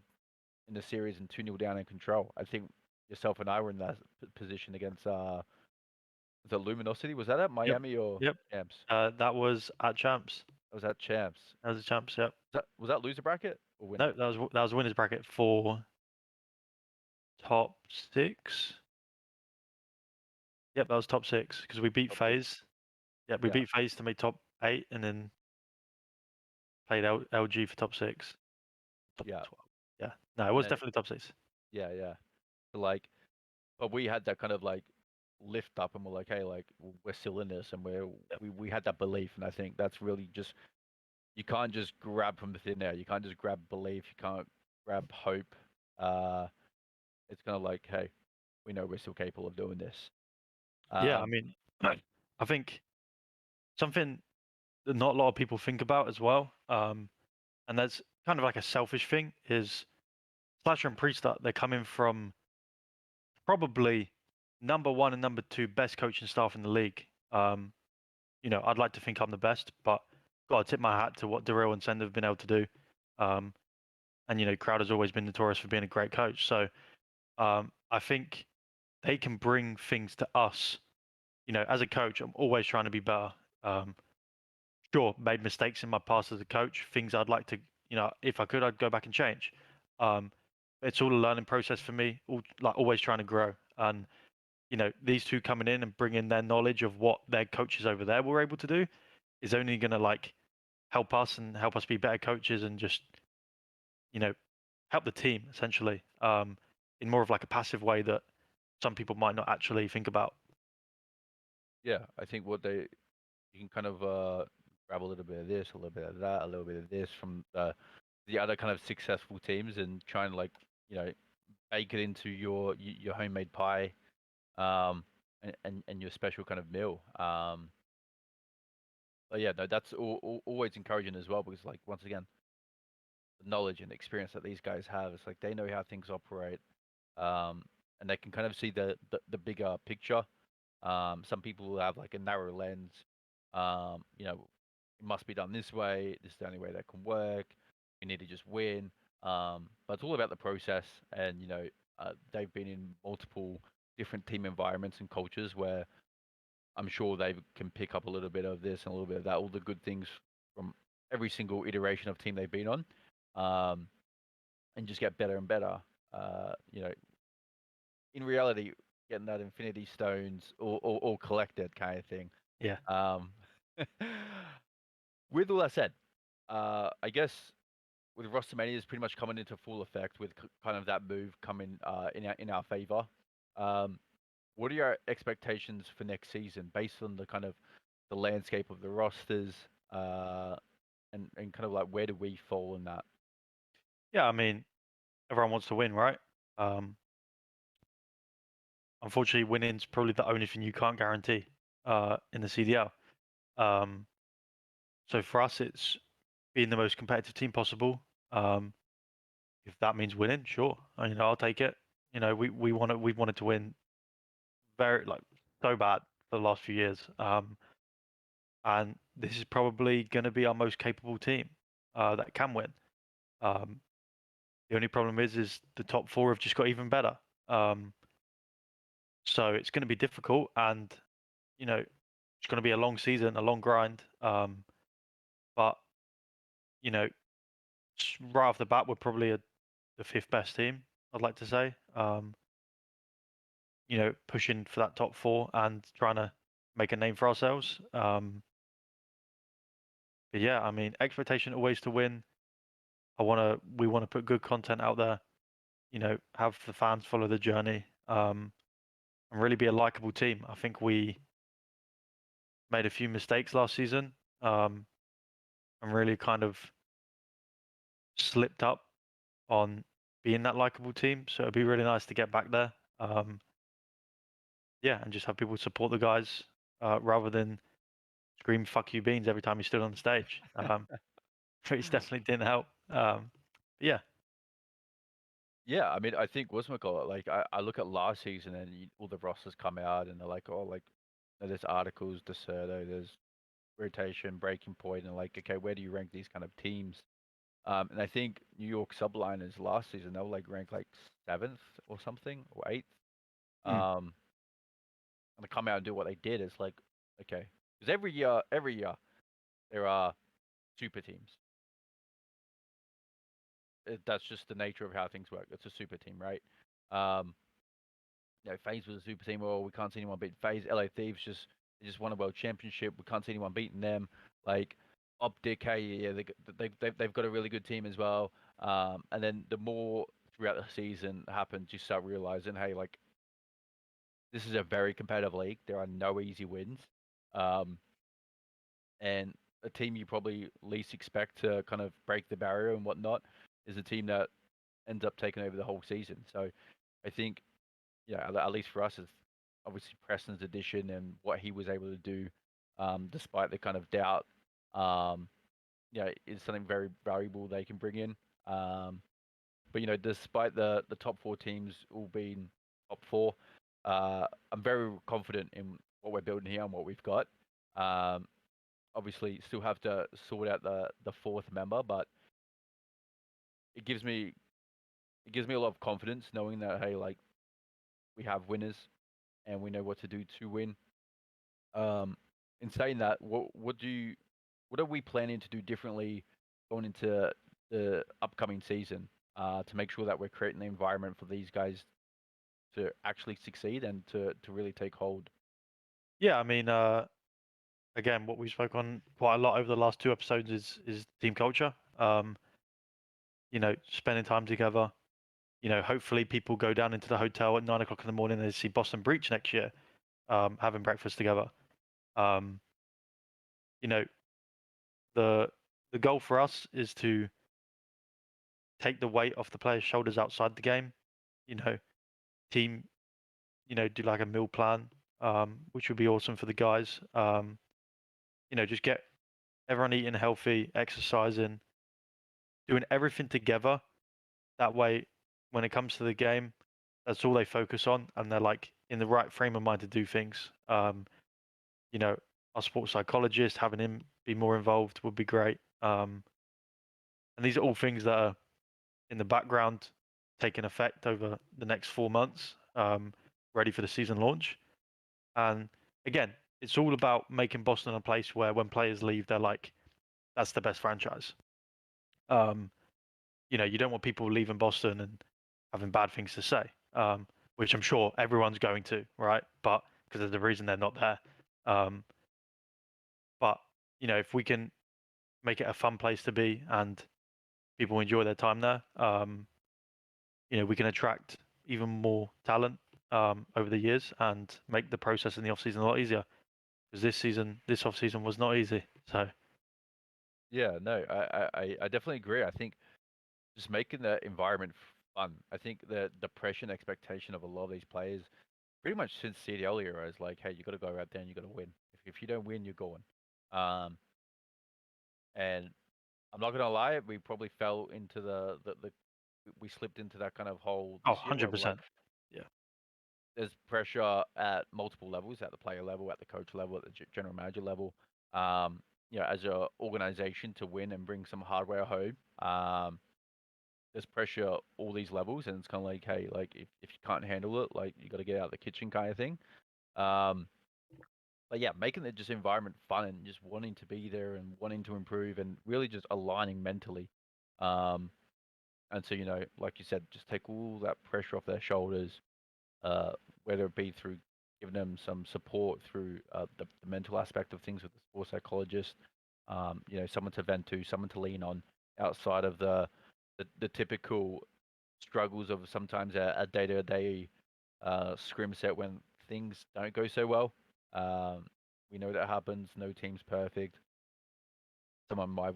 in the series and 2-0 down in control. I think yourself and I were in that position against the Luminosity. Was that at Yep. Miami or Yep. Champs? That was at Champs. That was at Champs. That was at Champs. Yep. Was that loser bracket or winner? No, that was winners bracket for top 6. Yep, that was top 6 because we beat Top six. FaZe. Yeah, we Yeah. beat FaZe to make top 8 and then played LG for top 6. Top Yeah. 12. Yeah. No, it was And definitely top 6. yeah, yeah. So like, but we had that kind of like lift up, and we're like, hey, like we're still in this, and Yep. we had that belief, and I think that's really just, you can't just grab from the thin air. You can't just grab belief. You can't grab hope. Uh, it's kind of like, hey, we know we're still capable of doing this. Yeah, I mean, I think something that not a lot of people think about as well, and that's kind of like a selfish thing, is SlasheR and Priestahh, they're coming from probably number 1 and number 2 best coaching staff in the league. I'd like to think I'm the best, but got to tip my hat to what Daryl and Send have been able to do. And Crowd has always been notorious for being a great coach. So I think they can bring things to us. As a coach, I'm always trying to be better. Sure, made mistakes in my past as a coach, things I'd like to, if I could, I'd go back and change. Um, it's all a learning process for me, always trying to grow. And, these two coming in and bringing their knowledge of what their coaches over there were able to do is only going to help us and help us be better coaches and just, help the team essentially, in more of like a passive way that some people might not actually think about. Yeah, I think you can kind of grab a little bit of this, a little bit of that, a little bit of this from the other kind of successful teams, and try and like bake it into your homemade pie, and your special kind of meal. But yeah, no, that's always encouraging as well, because like once again, the knowledge and experience that these guys have, it's like they know how things operate, and they can kind of see the bigger picture. Some people will have like a narrow lens. It must be done this way. This is the only way that can work. You need to just win. But it's all about the process, and they've been in multiple different team environments and cultures where I'm sure they can pick up a little bit of this and a little bit of that, all the good things from every single iteration of team they've been on, um, and just get better and better. Uh, you know, in reality, getting that Infinity Stones or collected kind of thing. Yeah. Um, with all that said, I guess with roster mania is pretty much coming into full effect with kind of that move coming in our favor. Um, what are your expectations for next season based on the kind of the landscape of the rosters, and kind of like where do we fall in that? Yeah, I mean, everyone wants to win, right? Unfortunately, winning's probably the only thing you can't guarantee in the CDL. So for us, it's being the most competitive team possible. If that means winning, sure. I'll take it. We've wanted to win very so bad for the last few years. And this is probably going to be our most capable team that can win. The only problem is the top four have just got even better. So it's going to be difficult, and it's going to be a long season, a long grind. But right off the bat, we're probably the fifth best team, I'd like to say. Pushing for that top four and trying to make a name for ourselves. But yeah, I mean, expectation always to win. We want to put good content out there. Have the fans follow the journey. And really be a likable team. I think we made a few mistakes last season. And really kind of slipped up on being that likable team. So it'd be really nice to get back there. Yeah, and just have people support the guys rather than scream "fuck you, beans" every time you stood on the stage. Which definitely didn't help. Yeah. Yeah, I mean, I think what's call it? Like, I look at last season and all the rosters come out and they're like, oh, like, there's articles, Deserto, there's rotation, breaking point, and like, okay, where do you rank these kind of teams? And I think New York Subliners last season they were like ranked like 7th or something or 8th. And to come out and do what they did is like, okay, because every year there are super teams. That's just the nature of how things work. It's a super team, right? FaZe was a super team. Well, we can't see anyone beat FaZe. LA Thieves just won a world championship. We can't see anyone beating them. Like Optic, hey, yeah, they've got a really good team as well. And then the more throughout the season happens, you start realizing, hey, like this is a very competitive league. There are no easy wins. And a team you probably least expect to kind of break the barrier and whatnot is a team that ends up taking over the whole season. So I think, at least for us, it's obviously Preston's addition and what he was able to do, despite the kind of doubt, is something very valuable they can bring in. But despite the top four teams all being top four, I'm very confident in what we're building here and what we've got. Obviously, still have to sort out the fourth member, but it gives me a lot of confidence knowing that, hey, like we have winners and we know what to do to win. In saying that, what are we planning to do differently going into the upcoming season to make sure that we're creating the environment for these guys to actually succeed and to really take hold? Yeah, I mean, again, what we spoke on quite a lot over the last two episodes is team culture. Spending time together. Hopefully people go down into the hotel at 9 o'clock in the morning and they see Boston Breach next year, having breakfast together. The goal for us is to take the weight off the players' shoulders outside the game. Team, do like a meal plan, which would be awesome for the guys. Just get everyone eating healthy, exercising, doing everything together. That way, when it comes to the game, that's all they focus on, and they're like in the right frame of mind to do things. Our sports psychologist, having him be more involved would be great. And these are all things that are in the background taking effect over the next 4 months, ready for the season launch. And again, it's all about making Boston a place where when players leave, they're like, that's the best franchise. You don't want people leaving Boston and having bad things to say, which I'm sure everyone's going to, right? But because there's a reason they're not there. But if we can make it a fun place to be and people enjoy their time there, we can attract even more talent over the years and make the process in the off season a lot easier. Because this off season was not easy. So Yeah, no, I definitely agree. I think just making the environment fun. I think the pressure and expectation of a lot of these players, pretty much since CDL era, is like, hey, you got to go out there and you got to win. If you don't win, you're gone. And I'm not gonna lie, we probably fell into the we slipped into that kind of hole this year where we're like, 100%. Yeah. there's pressure at multiple levels, at the player level, at the coach level, at the general manager level. as a organization to win and bring some hardware home. There's pressure all these levels, and it's kind of like, hey, like if you can't handle it, like you got to get out of the kitchen kind of thing. Um, but yeah, making the just environment fun and just wanting to be there and wanting to improve and really just aligning mentally. Um, and so like you said, just take all that pressure off their shoulders, uh, whether it be through giving them some support through the mental aspect of things with the sports psychologist, someone to vent to, someone to lean on outside of the typical struggles of sometimes a day-to-day scrim set when things don't go so well. Um, we know that happens. No team's perfect. Someone might have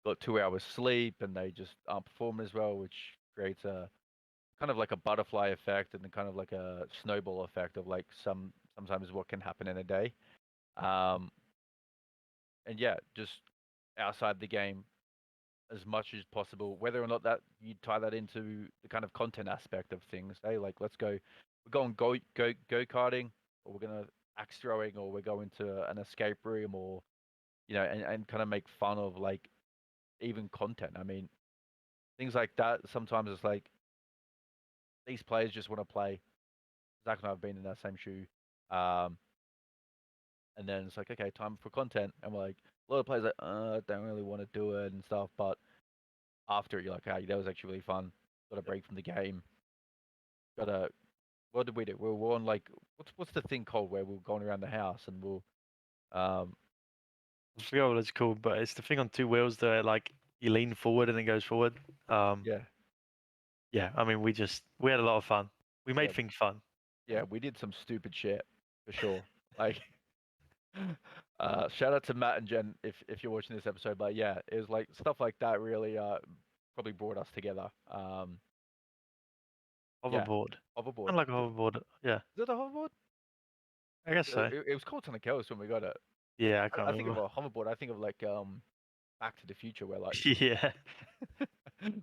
got 2 hours sleep and they just aren't performing as well, which creates a kind of like a butterfly effect and kind of like a snowball effect of like sometimes what can happen in a day. Um, and yeah, just outside the game as much as possible, whether or not that you tie that into the kind of content aspect of things. Hey, like we're going go karting, or we're gonna axe throwing, or we're going to an escape room, or and kind of make fun of like even content. I mean, things like that. Sometimes it's like these players just want to play. Zach and I have been in that same shoe. Um, and then it's like, okay, time for content. And we're like, a lot of players like, don't really want to do it and stuff. But after you're like, hey, that was actually really fun. Got a break from the game. Got a, what did we do? We were on like, what's the thing called where we were going around the house and um, I forgot what it's called, but it's the thing on two wheels that like you lean forward and it goes forward. yeah, Yeah, I mean, we had a lot of fun. We yeah, made things fun. yeah, we did some stupid shit for sure. Like, shout out to Matt and Jen if you're watching this episode. But yeah, it was like stuff like that really probably brought us together. Yeah, Hoverboard. hoverboard. I like a hoverboard. Yeah, Is it a hoverboard? I guess so. It was called something else when we got it. Yeah, I can't I think of remember. a hoverboard. I think of like Back to the Future, where like Yeah,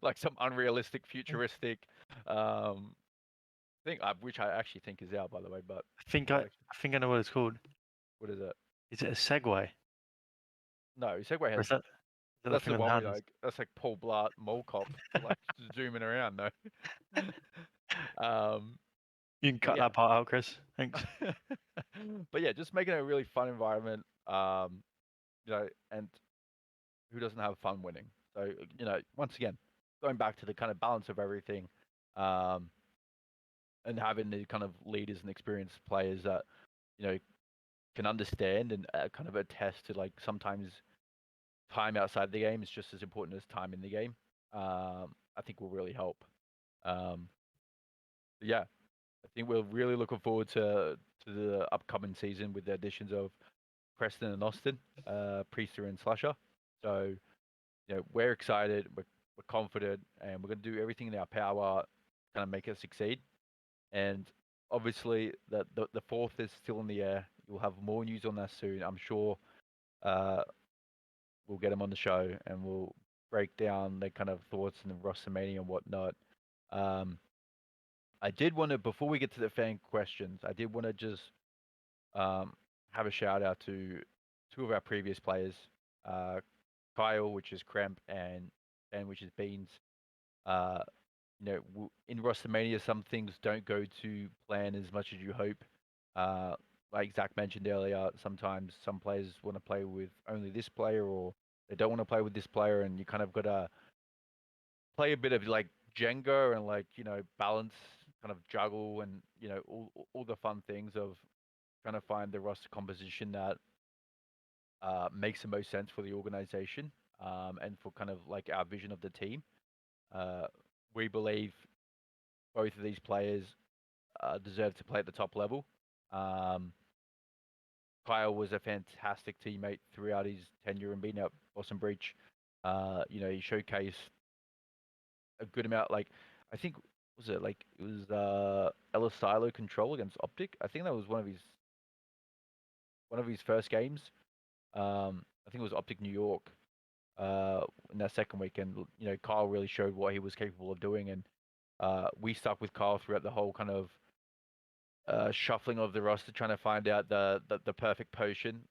like some unrealistic futuristic thing, which I actually think is out by the way. But actually, I think I know what it's called. what is it? Is it a Segway? No, Segway Or has. is that the That's thing the on the one we hands? like. That's like Paul Blart Mall Cop, like zooming around though. um, You can but cut yeah, that part out, Chris. Thanks. but yeah, just making it a really fun environment. And who doesn't have fun winning? So once again, going back to the kind of balance of everything, um, and having the kind of leaders and experienced players that you know can understand and kind of attest to like sometimes time outside the game is just as important as time in the game. I think will really help. Um, yeah, I think we're really looking forward to the upcoming season with the additions of Preston and Austin, Priestahh and SlasheR. So we're excited, we're confident, and we're going to do everything in our power to kind of make it succeed. And obviously, the fourth is still in the air. You'll have more news on that soon. I'm sure uh, we'll get them on the show and we'll break down their kind of thoughts and the Rossomania and whatnot. Um, I did want to, before we get to the fan questions, I did want to just um, have a shout out to two of our previous players, uh, Kyle, which is Kremp, and Ben, which is Beans. Uh, in Rossomania, some things don't go to plan as much as you hope. Like Zach mentioned earlier, sometimes some players want to play with only this player, or they don't want to play with this player, and you kind of got to play a bit of like Jenga and like balance, kind of juggle, and all the fun things of trying to find the roster composition that makes the most sense for the organization, and for kind of like our vision of the team. Uh, we believe both of these players deserve to play at the top level. Um, Kyle was a fantastic teammate throughout his tenure and being at Boston Breach. He showcased a good amount. Like, I think was it like it was Ellis Silo control against Optic. I think that was one of his first games. I think it was Optic New York. In that second weekend, Kyle really showed what he was capable of doing, and we stuck with Kyle throughout the whole kind of shuffling of the roster, trying to find out the perfect potion.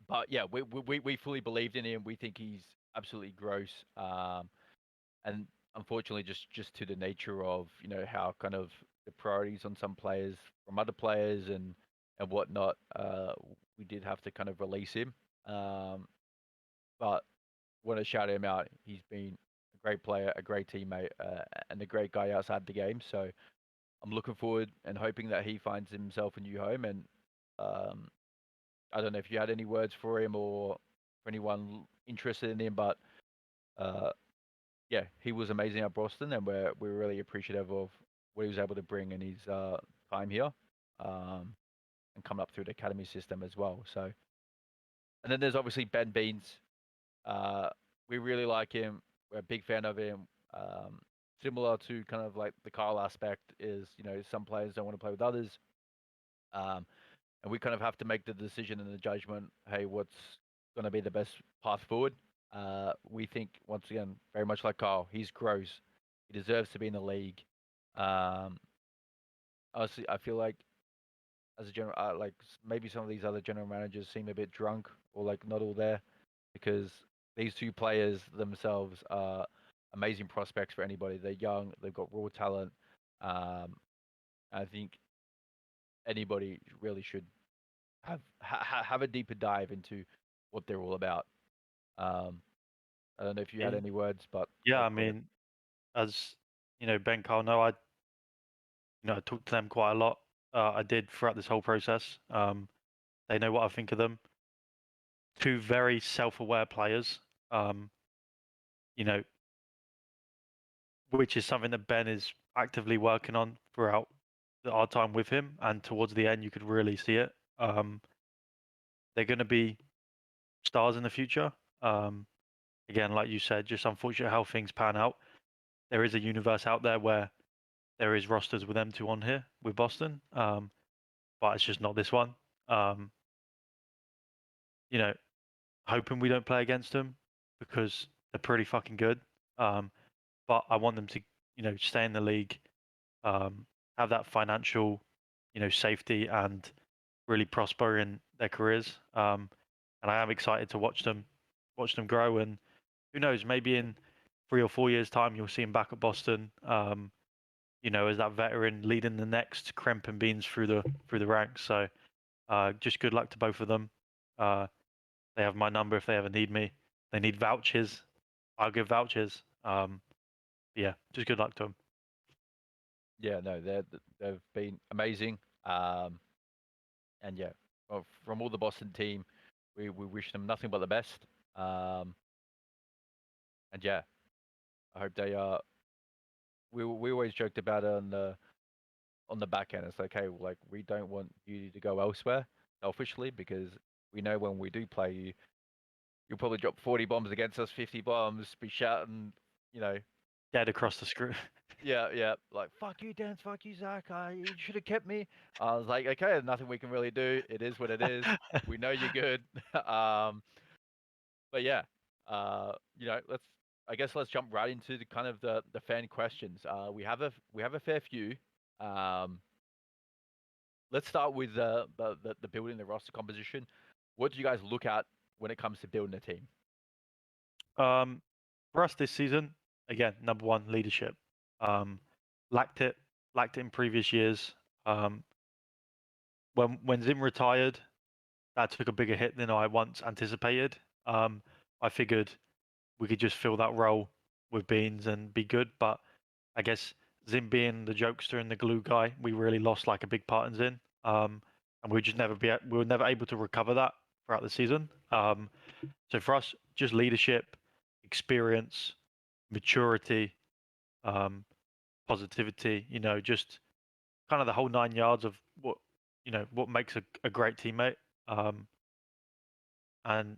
But yeah, we fully believed in him. We think he's absolutely gross. And unfortunately, just to the nature of how kind of the priorities on some players from other players and whatnot, we did have to kind of release him. But want to shout him out. He's been a great player, a great teammate, and a great guy outside the game. So I'm looking forward and hoping that he finds himself a new home. And um, I don't know if you had any words for him or for anyone interested in him, but uh, yeah, he was amazing at Boston, and we're really appreciative of what he was able to bring in his time here, and come up through the academy system as well. So, and then there's obviously Ben Beans. We really like him. We're a big fan of him. Similar to kind of like the Kyle aspect is, some players don't want to play with others. And we kind of have to make the decision and the judgment. Hey, what's going to be the best path forward? We think once again, very much like Kyle, he's gross. He deserves to be in the league. Honestly, I feel like as a general, like maybe some of these other general managers seem a bit drunk or like not all there, because these two players themselves are amazing prospects for anybody. They're young, they've got raw talent. I think anybody really should have a deeper dive into what they're all about. I don't know if you had any words, but Yeah, I mean, as Ben, Carl know, I talked to them quite a lot. I did throughout this whole process. They know what I think of them. Two very self-aware players. You know, which is something that Ben is actively working on throughout our time with him, and towards the end, you could really see it. They're going to be stars in the future. Again, like you said, just unfortunate how things pan out. There is a universe out there where there is rosters with them two on here with Boston, but it's just not this one. You know, hoping we don't play against them because they're pretty fucking good. But I want them to, stay in the league, have that financial, safety, and really prosper in their careers. And I am excited to watch them grow. And who knows, maybe in 3 or 4 years' time, you'll see him back at Boston. As that veteran leading the next Kremp and Beans through the ranks. So, just good luck to both of them. They have my number if they ever need me. They need vouchers. I'll give vouchers. Yeah, just good luck to them. Yeah, no, they've been amazing. And yeah, from all the Boston team, we wish them nothing but the best. And yeah, I hope they are. We always joked about it on the back end. It's like, hey, like we don't want you to go elsewhere selfishly, because we know when we do play you, you'll probably drop 40 bombs against us, 50 bombs, be shouting, you know, Dead across the screen. yeah, like fuck you, Denz, fuck you, Zach. You should have kept me. I was like, okay, there's nothing we can really do. It is what it is. We know you're good. But yeah, let's jump right into the kind of the fan questions. We have a fair few. Um, let's start with the building the roster composition. What do you guys look at when it comes to building a team? For us this season, again, number one, leadership. Um, lacked it in previous years. When Zim retired, that took a bigger hit than I once anticipated. I figured we could just fill that role with Beans and be good, but I guess Zim being the jokester and the glue guy, we really lost like a big part in Zim. And we were never able to recover that throughout the season. So for us, just leadership, experience, maturity, positivity, just kind of the whole 9 yards of what makes a great teammate. And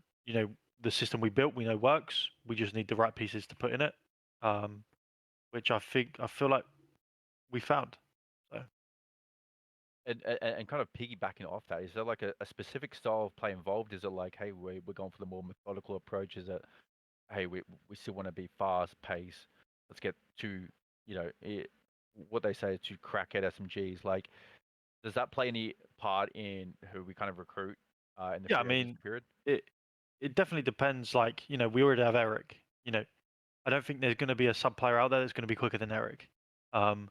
the system we built, we know works. We just need the right pieces to put in it, which I feel like we found. So And kind of piggybacking off that, is there like a specific style of play involved? Is it like, hey, we're going for the more methodical approach? Is it, hey, we still want to be fast pace? Let's get to, what they say, to crack at SMGs. Like, does that play any part in who we kind of recruit? in the Yeah, I free agency mean, period? it definitely depends. Like, we already have Eric. I don't think there's going to be a sub player out there that's going to be quicker than Eric. Um,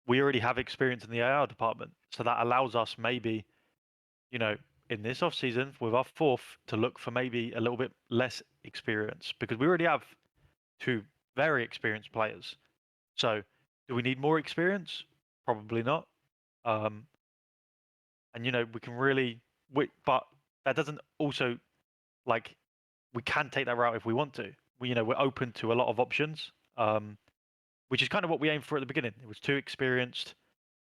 we already have experience in the AR department, so that allows us maybe, in this off season with our fourth to look for maybe a little bit less experience because we already have two very experienced players. So, do we need more experience? Probably not. Um, and we can really, but that doesn't also like we can take that route if we want to. We're open to a lot of options, which is kind of what we aimed for at the beginning. It was too experienced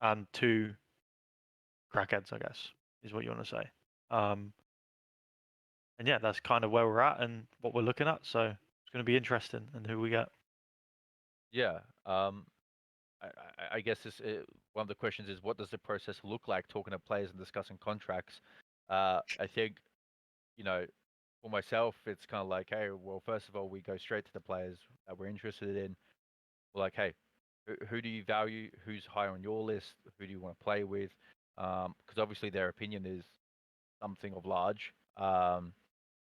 and too crackheads, I guess, is what you want to say. And yeah, that's kind of where we're at and what we're looking at. So it's going to be interesting and who we get. Yeah. I guess one of the questions is, what does the process look like talking to players and discussing contracts? I think, for myself, it's kind of like, hey, well, first of all, we go straight to the players that we're interested in. We're like, hey, who do you value? Who's high on your list? Who do you want to play with? Because obviously their opinion is something of large.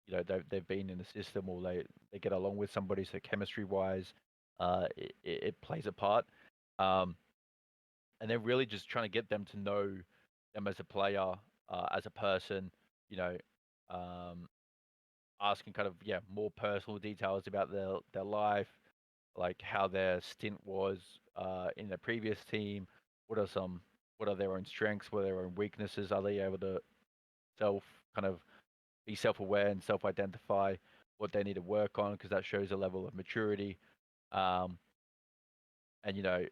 They've been in the system, or they get along with somebody, so chemistry wise, it plays a part. Um, and then really just trying to get them to know them as a player, as a person, you know, um, asking kind of, yeah, more personal details about their life, like how their stint was in their previous team. What are their own strengths? What are their own weaknesses? Are they able to self kind of be self-aware and self-identify what they need to work on? Because that shows a level of maturity. Um, and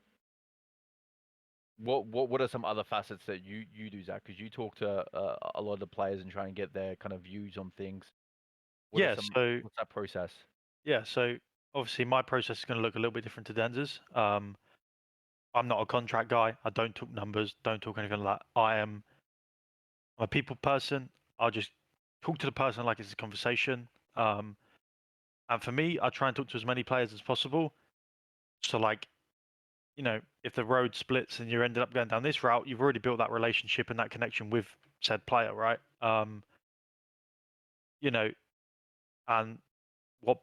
what are some other facets that you do, Zach? Because you talk to a lot of the players and try and get their kind of views on things. Yeah. So What's that process? yeah. So obviously my process is going to look a little bit different to Denz's. I'm not a contract guy. I don't talk numbers. Don't talk anything like that. I'm a people person. I'll just talk to the person like it's a conversation. And for me, I try and talk to as many players as possible. So like, if the road splits and you ended up going down this route, you've already built that relationship and that connection with said player, right? You know, and what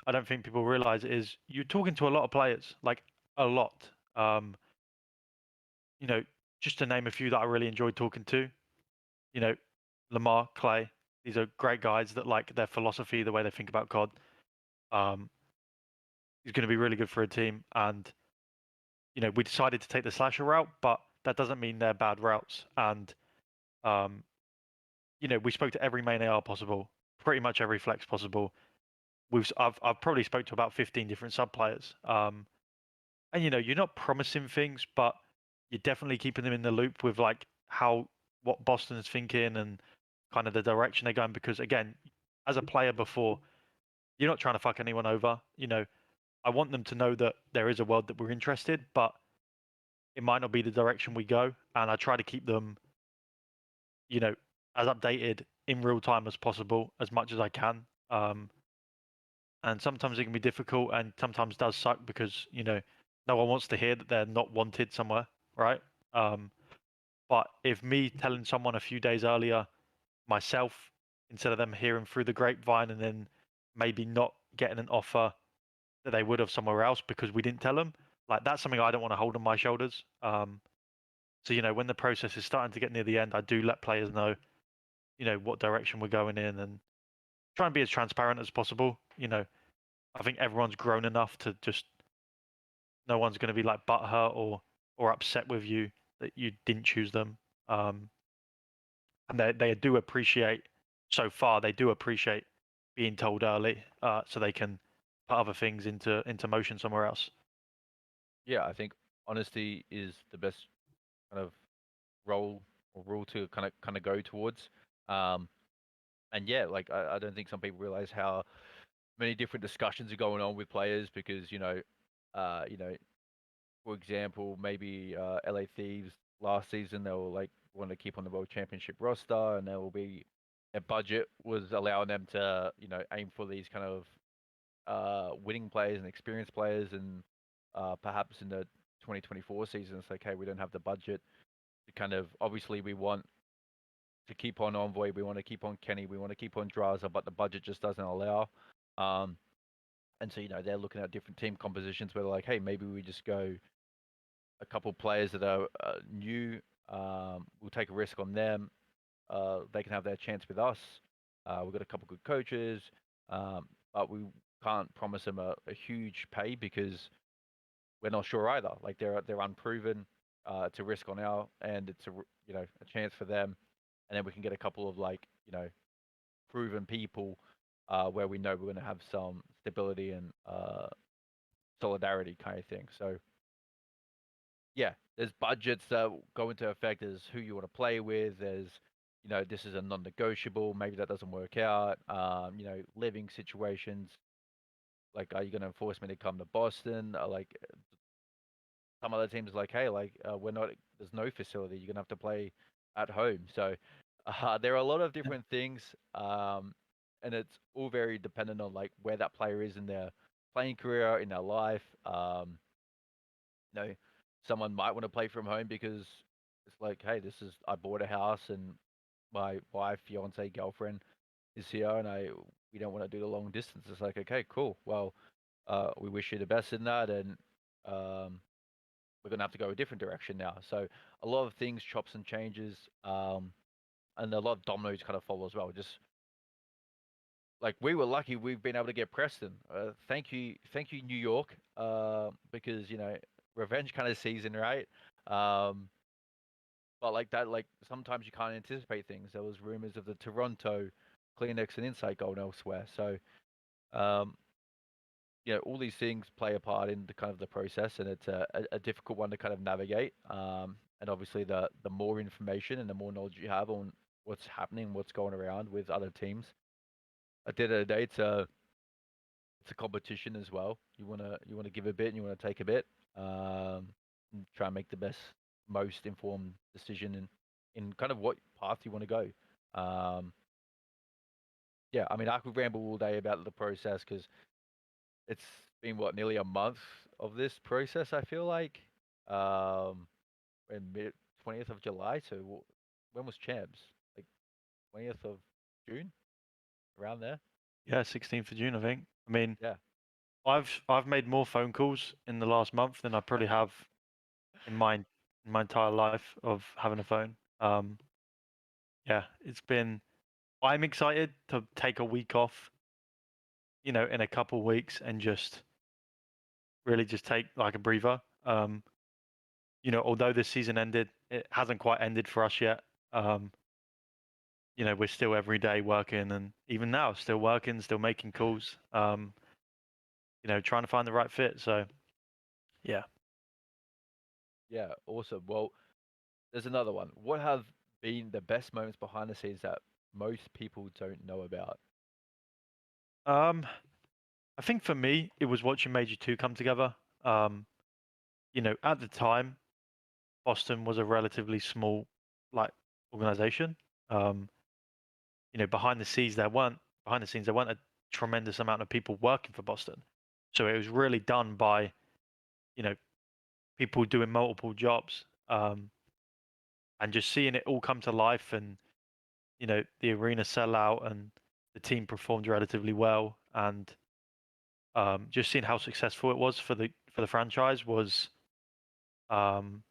I don't think people realize is you're talking to a lot of players, like a lot. Um, you know, just to name a few that I really enjoyed talking to, you know, Lamar, Clay, these are great guys that like their philosophy, the way they think about COD, um, is going to be really good for a team. And, we decided to take the slasher route, but that doesn't mean they're bad routes. And, um, we spoke to every main AR possible, pretty much every flex possible. I've probably spoke to about 15 different sub players. And you're not promising things, but you're definitely keeping them in the loop with like what Boston is thinking and kind of the direction they're going. Because again, as a player before, you're not trying to fuck anyone over. I want them to know that there is a world that we're interested, but it might not be the direction we go. And I try to keep them, as updated in real time as possible, as much as I can. And sometimes it can be difficult, and sometimes does suck because no one wants to hear that they're not wanted somewhere, right? Um, but if me telling someone a few days earlier myself, instead of them hearing through the grapevine and then maybe not getting an offer that they would have somewhere else because we didn't tell them, like that's something I don't want to hold on my shoulders. So when the process is starting to get near the end, I do let players know, what direction we're going in and try and be as transparent as possible. I think everyone's grown enough to just no one's going to be like butthurt or upset with you that you didn't choose them. And they do appreciate so far they do appreciate being told early, so they can put other things into motion somewhere else. Yeah, I think honesty is the best kind of role or rule to kind of go towards. Um, and yeah, like I don't think some people realize how many different discussions are going on with players because for example, maybe LA Thieves last season they were like want to keep on the World Championship roster, and there will be their budget was allowing them to aim for these kind of winning players and experienced players, and perhaps in the 2024 season it's like, hey, we don't have the budget to kind of obviously we want to keep on Envoy, we want to keep on Kenny, we want to keep on Draza, but the budget just doesn't allow. And so they're looking at different team compositions where they're like, hey, maybe we just go a couple players that are new. We'll take a risk on them. They can have their chance with us. We've got a couple good coaches, but we can't promise them a huge pay because we're not sure either. Like they're unproven. It's a risk on our end. It's a chance for them, and then we can get a couple of proven people where we know we're going to have some stability and solidarity kind of thing. So yeah, there's budgets that go into effect. There's who you want to play with. There's this is a non-negotiable. Maybe that doesn't work out. Living situations. Like, are you going to force me to come to Boston? Like some other teams, like, hey, we're not. There's no facility. You're gonna have to play at home. So there are a lot of different things, and it's all very dependent on like where that player is in their playing career, in their life. You know, someone might want to play from home because it's like, hey, I bought a house and my wife, fiance, girlfriend is here, and we don't want to do the long distance. It's like, okay, cool. Well, we wish you the best in that, and we're gonna have to go a different direction now. So a lot of things, chops and changes, and a lot of dominoes kind of follow as well. Just like we were lucky, we've been able to get Preston. Thank you, New York, because revenge kind of season, right? Um, but like that, like sometimes you can't anticipate things. There was rumors of the Toronto, Kleenex, and Insight going elsewhere. So um, all these things play a part in the kind of the process, and it's a difficult one to kind of navigate. And obviously, the more information and the more knowledge you have on what's happening, what's going around with other teams, at the end of the day, it's a competition as well. You wanna give a bit, and you wanna take a bit. And try and make the most informed decision in kind of what path you want to go. Um, yeah, I mean, I could ramble all day about the process because it's been nearly a month of this process. I feel like, in mid 20th of July. So when was champs? Like 20th of June, around there. Yeah, 16th of June, I think. I mean, Yeah. I've made more phone calls in the last month than I probably have in my entire life of having a phone. Yeah, it's been. I'm excited to take a week off, in a couple of weeks and just really just take like a breather. Although this season ended, it hasn't quite ended for us yet. We're still every day working, and even now still working, still making calls. Trying to find the right fit. So, yeah. Yeah, awesome. Well, there's another one. What have been the best moments behind the scenes that most people don't know about? I think for me, it was watching Major Two come together. Um, at the time, Boston was a relatively small, like, organization. Um, behind the scenes there weren't a tremendous amount of people working for Boston. So it was really done by, you know, people doing multiple jobs. And just seeing it all come to life and, the arena sell out and the team performed relatively well and just seeing how successful it was for the franchise was um,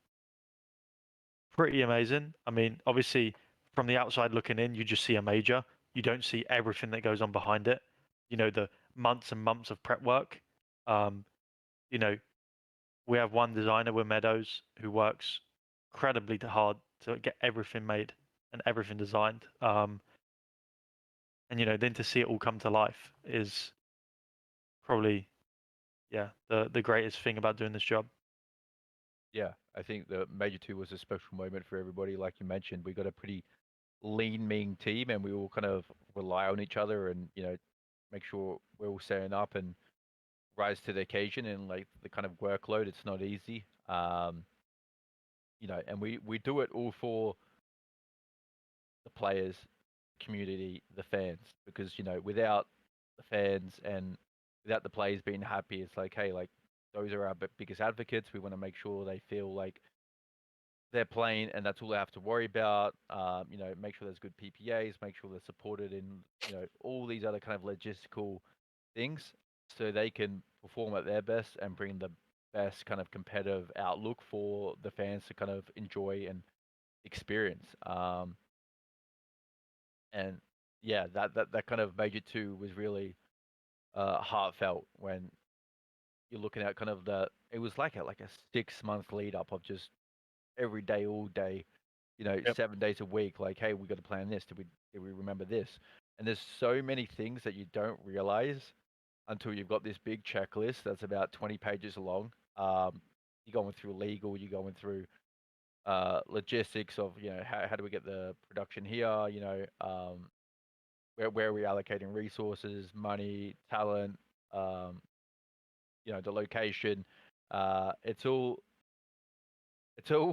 pretty amazing. I mean, obviously, from the outside looking in, you just see a major. You don't see everything that goes on behind it. The months and months of prep work. Um, you know, we have one designer with Meadows who works incredibly hard to get everything made and everything designed. And then to see it all come to life is probably, yeah, the greatest thing about doing this job. Yeah, I think the Major Two was a special moment for everybody. Like you mentioned, we got a pretty lean, mean team, and we all kind of rely on each other, and make sure we're all setting up and rise to the occasion. And like the kind of workload, it's not easy. And we do it all for the players, community, the fans, because without the fans and without the players being happy, it's like, hey, like those are our biggest advocates. We want to make sure they feel like they're playing, and that's all they have to worry about. You know, make sure there's good PPAs, make sure they're supported in, you know, all these other kind of logistical things, so they can perform at their best and bring the best kind of competitive outlook for the fans to kind of enjoy and experience. And yeah, that kind of Major Two was really heartfelt when you're looking at kind of it was like a 6 month lead up of just every day, all day, you know, Yep. 7 days a week. Like, hey, we got to plan this. Did we remember this? And there's so many things that you don't realize until you've got this big checklist that's about 20 pages long. You're going through legal, you're going through logistics of, you know, how do we get the production here? You know, where are we allocating resources, money, talent, um, you know, the location. It's all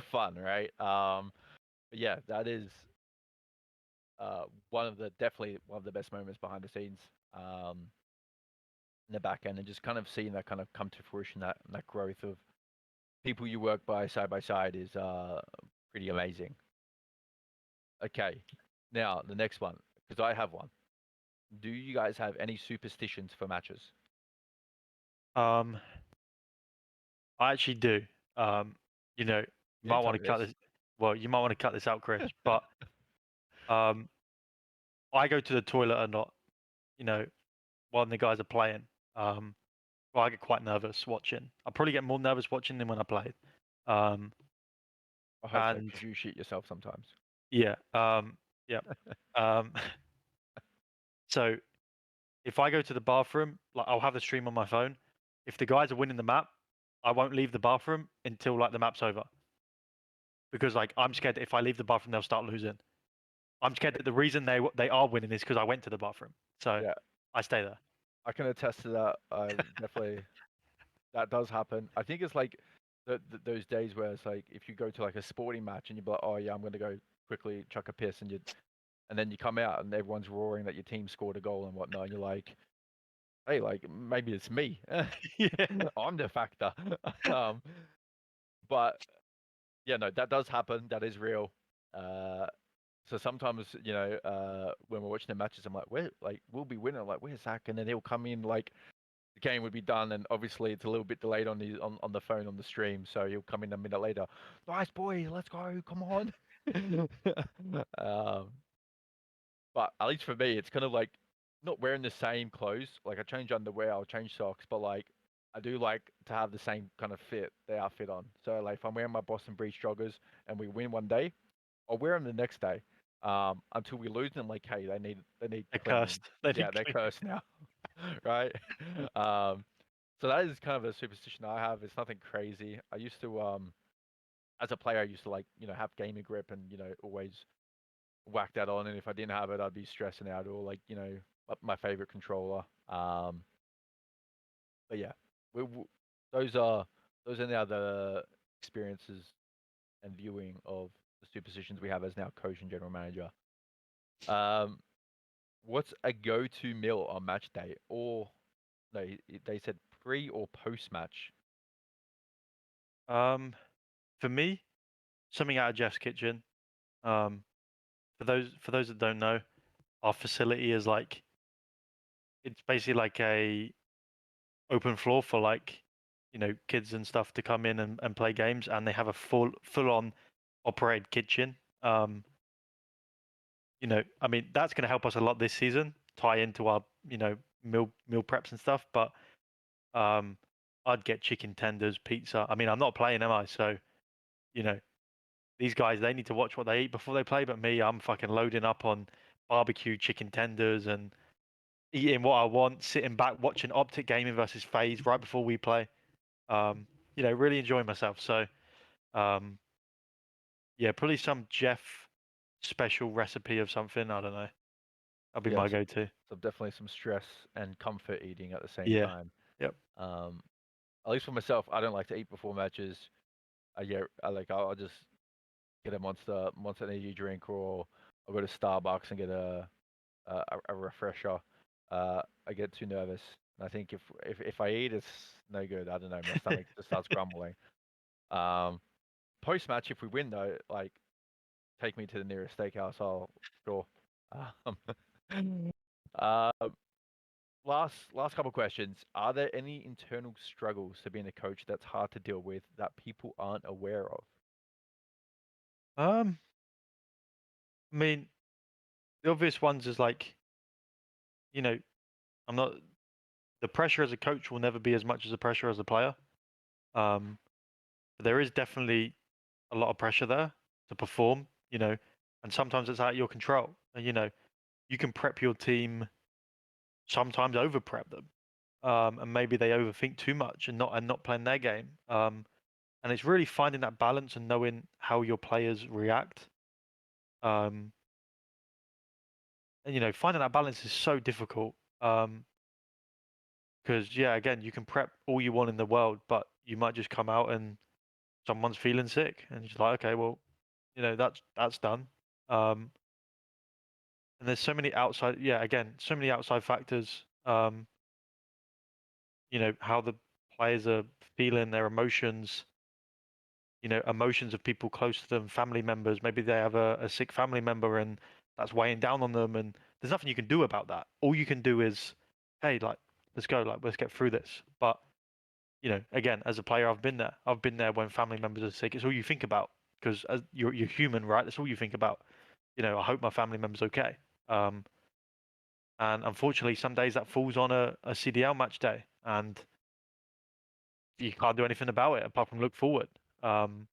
fun, right? But yeah, that is definitely one of the best moments behind the scenes, in the back end, and just kind of seeing that kind of come to fruition, that growth of people you work by side is pretty amazing. Okay, now the next one, because I have one. Do you guys have any superstitions for matches? I actually do. You know, you You might didn't tell want me to cut this. this. Well, you might want to cut this out, Chris. But um, I go to the toilet a lot. You know, while the guys are playing. Well, I get quite nervous watching. I probably get more nervous watching than when I play. Um, I hope so, and because you shit yourself sometimes. yeah, yeah. Um, so if I go to the bathroom, like I'll have the stream on my phone. If the guys are winning the map, I won't leave the bathroom until like the map's over. Because like I'm scared that if I leave the bathroom, they'll start losing. I'm scared that the reason they are winning is because I went to the bathroom. So Yeah, I stay there. I can attest to that. Definitely, that does happen. I think it's like those days where it's like if you go to like a sporting match and you're like, oh yeah, I'm gonna go quickly chuck a piss, and then you come out and everyone's roaring that your team scored a goal and whatnot, and you're like, hey, like maybe it's me. Yeah. I'm the factor. um, but yeah, no, that does happen. That is real. Uh, so sometimes, you know, when we're watching the matches, I'm like, where, like, we'll be winning. I'm like, where's Zach? And then he'll come in, like, the game would be done, and obviously it's a little bit delayed on the phone on the stream, so he'll come in a minute later. Nice boy, let's go, come on. um, but at least for me, it's kind of like not wearing the same clothes. Like I change underwear, I'll change socks, but like I do like to have the same kind of the outfit on. So like if I'm wearing my Boston Breeze joggers and we win one day, I'll wear them the next day. Until we lose them, like, hey, they need They're cleaning. cursed. They Yeah, need they're clean. cursed now, right? Um, so that is kind of a superstition I have. It's nothing crazy. I used to, as a player, I used to like, you know, have gaming grip and, you know, always whack that on. And if I didn't have it, I'd be stressing out or like, you know, my favorite controller. But yeah, we those are those are now the experiences and viewing of the superstitions we have as now coach and general manager. Um, what's a go-to meal on match day? Or no, they said pre or post match. For me, something out of Jeff's kitchen. Um, for those that don't know, our facility is like it's basically like a open floor for like kids and stuff to come in and play games, and they have a full on operated kitchen. I mean that's going to help us a lot this season, tie into our meal preps and stuff. But um, I'd get chicken tenders, pizza. I mean I'm not playing, am I? So you know these guys, they need to watch what they eat before they play. But me, I'm fucking loading up on barbecue chicken tenders and eating what I want, sitting back watching Optic Gaming versus FaZe right before we play. Um, really enjoying myself. So, um, yeah, probably some Jeff special recipe of something. I don't know. That'll be Yeah, my go-to. so definitely some stress and comfort eating at the same Yeah. time. Yep. Um, at least for myself, I don't like to eat before matches. I'll just get a monster energy drink, or I'll go to Starbucks and get a refresher. I get too nervous. And I think if I eat, it's no good. I don't know. My stomach just starts grumbling. Um, Post match, if we win though, like take me to the nearest steakhouse. I'll sure. Um, uh, last couple questions. Are there any internal struggles to being a coach that's hard to deal with that people aren't aware of? I mean, the obvious ones is like, you know, I'm not the pressure as a coach will never be as much as the pressure as a player. But there is definitely a lot of pressure there to perform, and sometimes it's out of your control. And you can prep your team, sometimes over prep them, and maybe they overthink too much and not playing their game. And it's really finding that balance and knowing how your players react. Um, and finding that balance is so difficult. Because yeah, again, you can prep all you want in the world, but you might just come out and someone's feeling sick, and you're just like, okay, well, that's done. Um, and there's so many outside, yeah, again, so many outside factors. How the players are feeling, their emotions. Emotions of people close to them, family members. Maybe they have a sick family member, and that's weighing down on them. And there's nothing you can do about that. All you can do is, hey, like, let's go, like, let's get through this. But again, as a player, I've been there. I've been there when family members are sick. It's all you think about because as you're human, right? That's all you think about. I hope my family member's okay. Um, and unfortunately, some days that falls on a CDL match day, and you can't do anything about it apart from look forward. Um,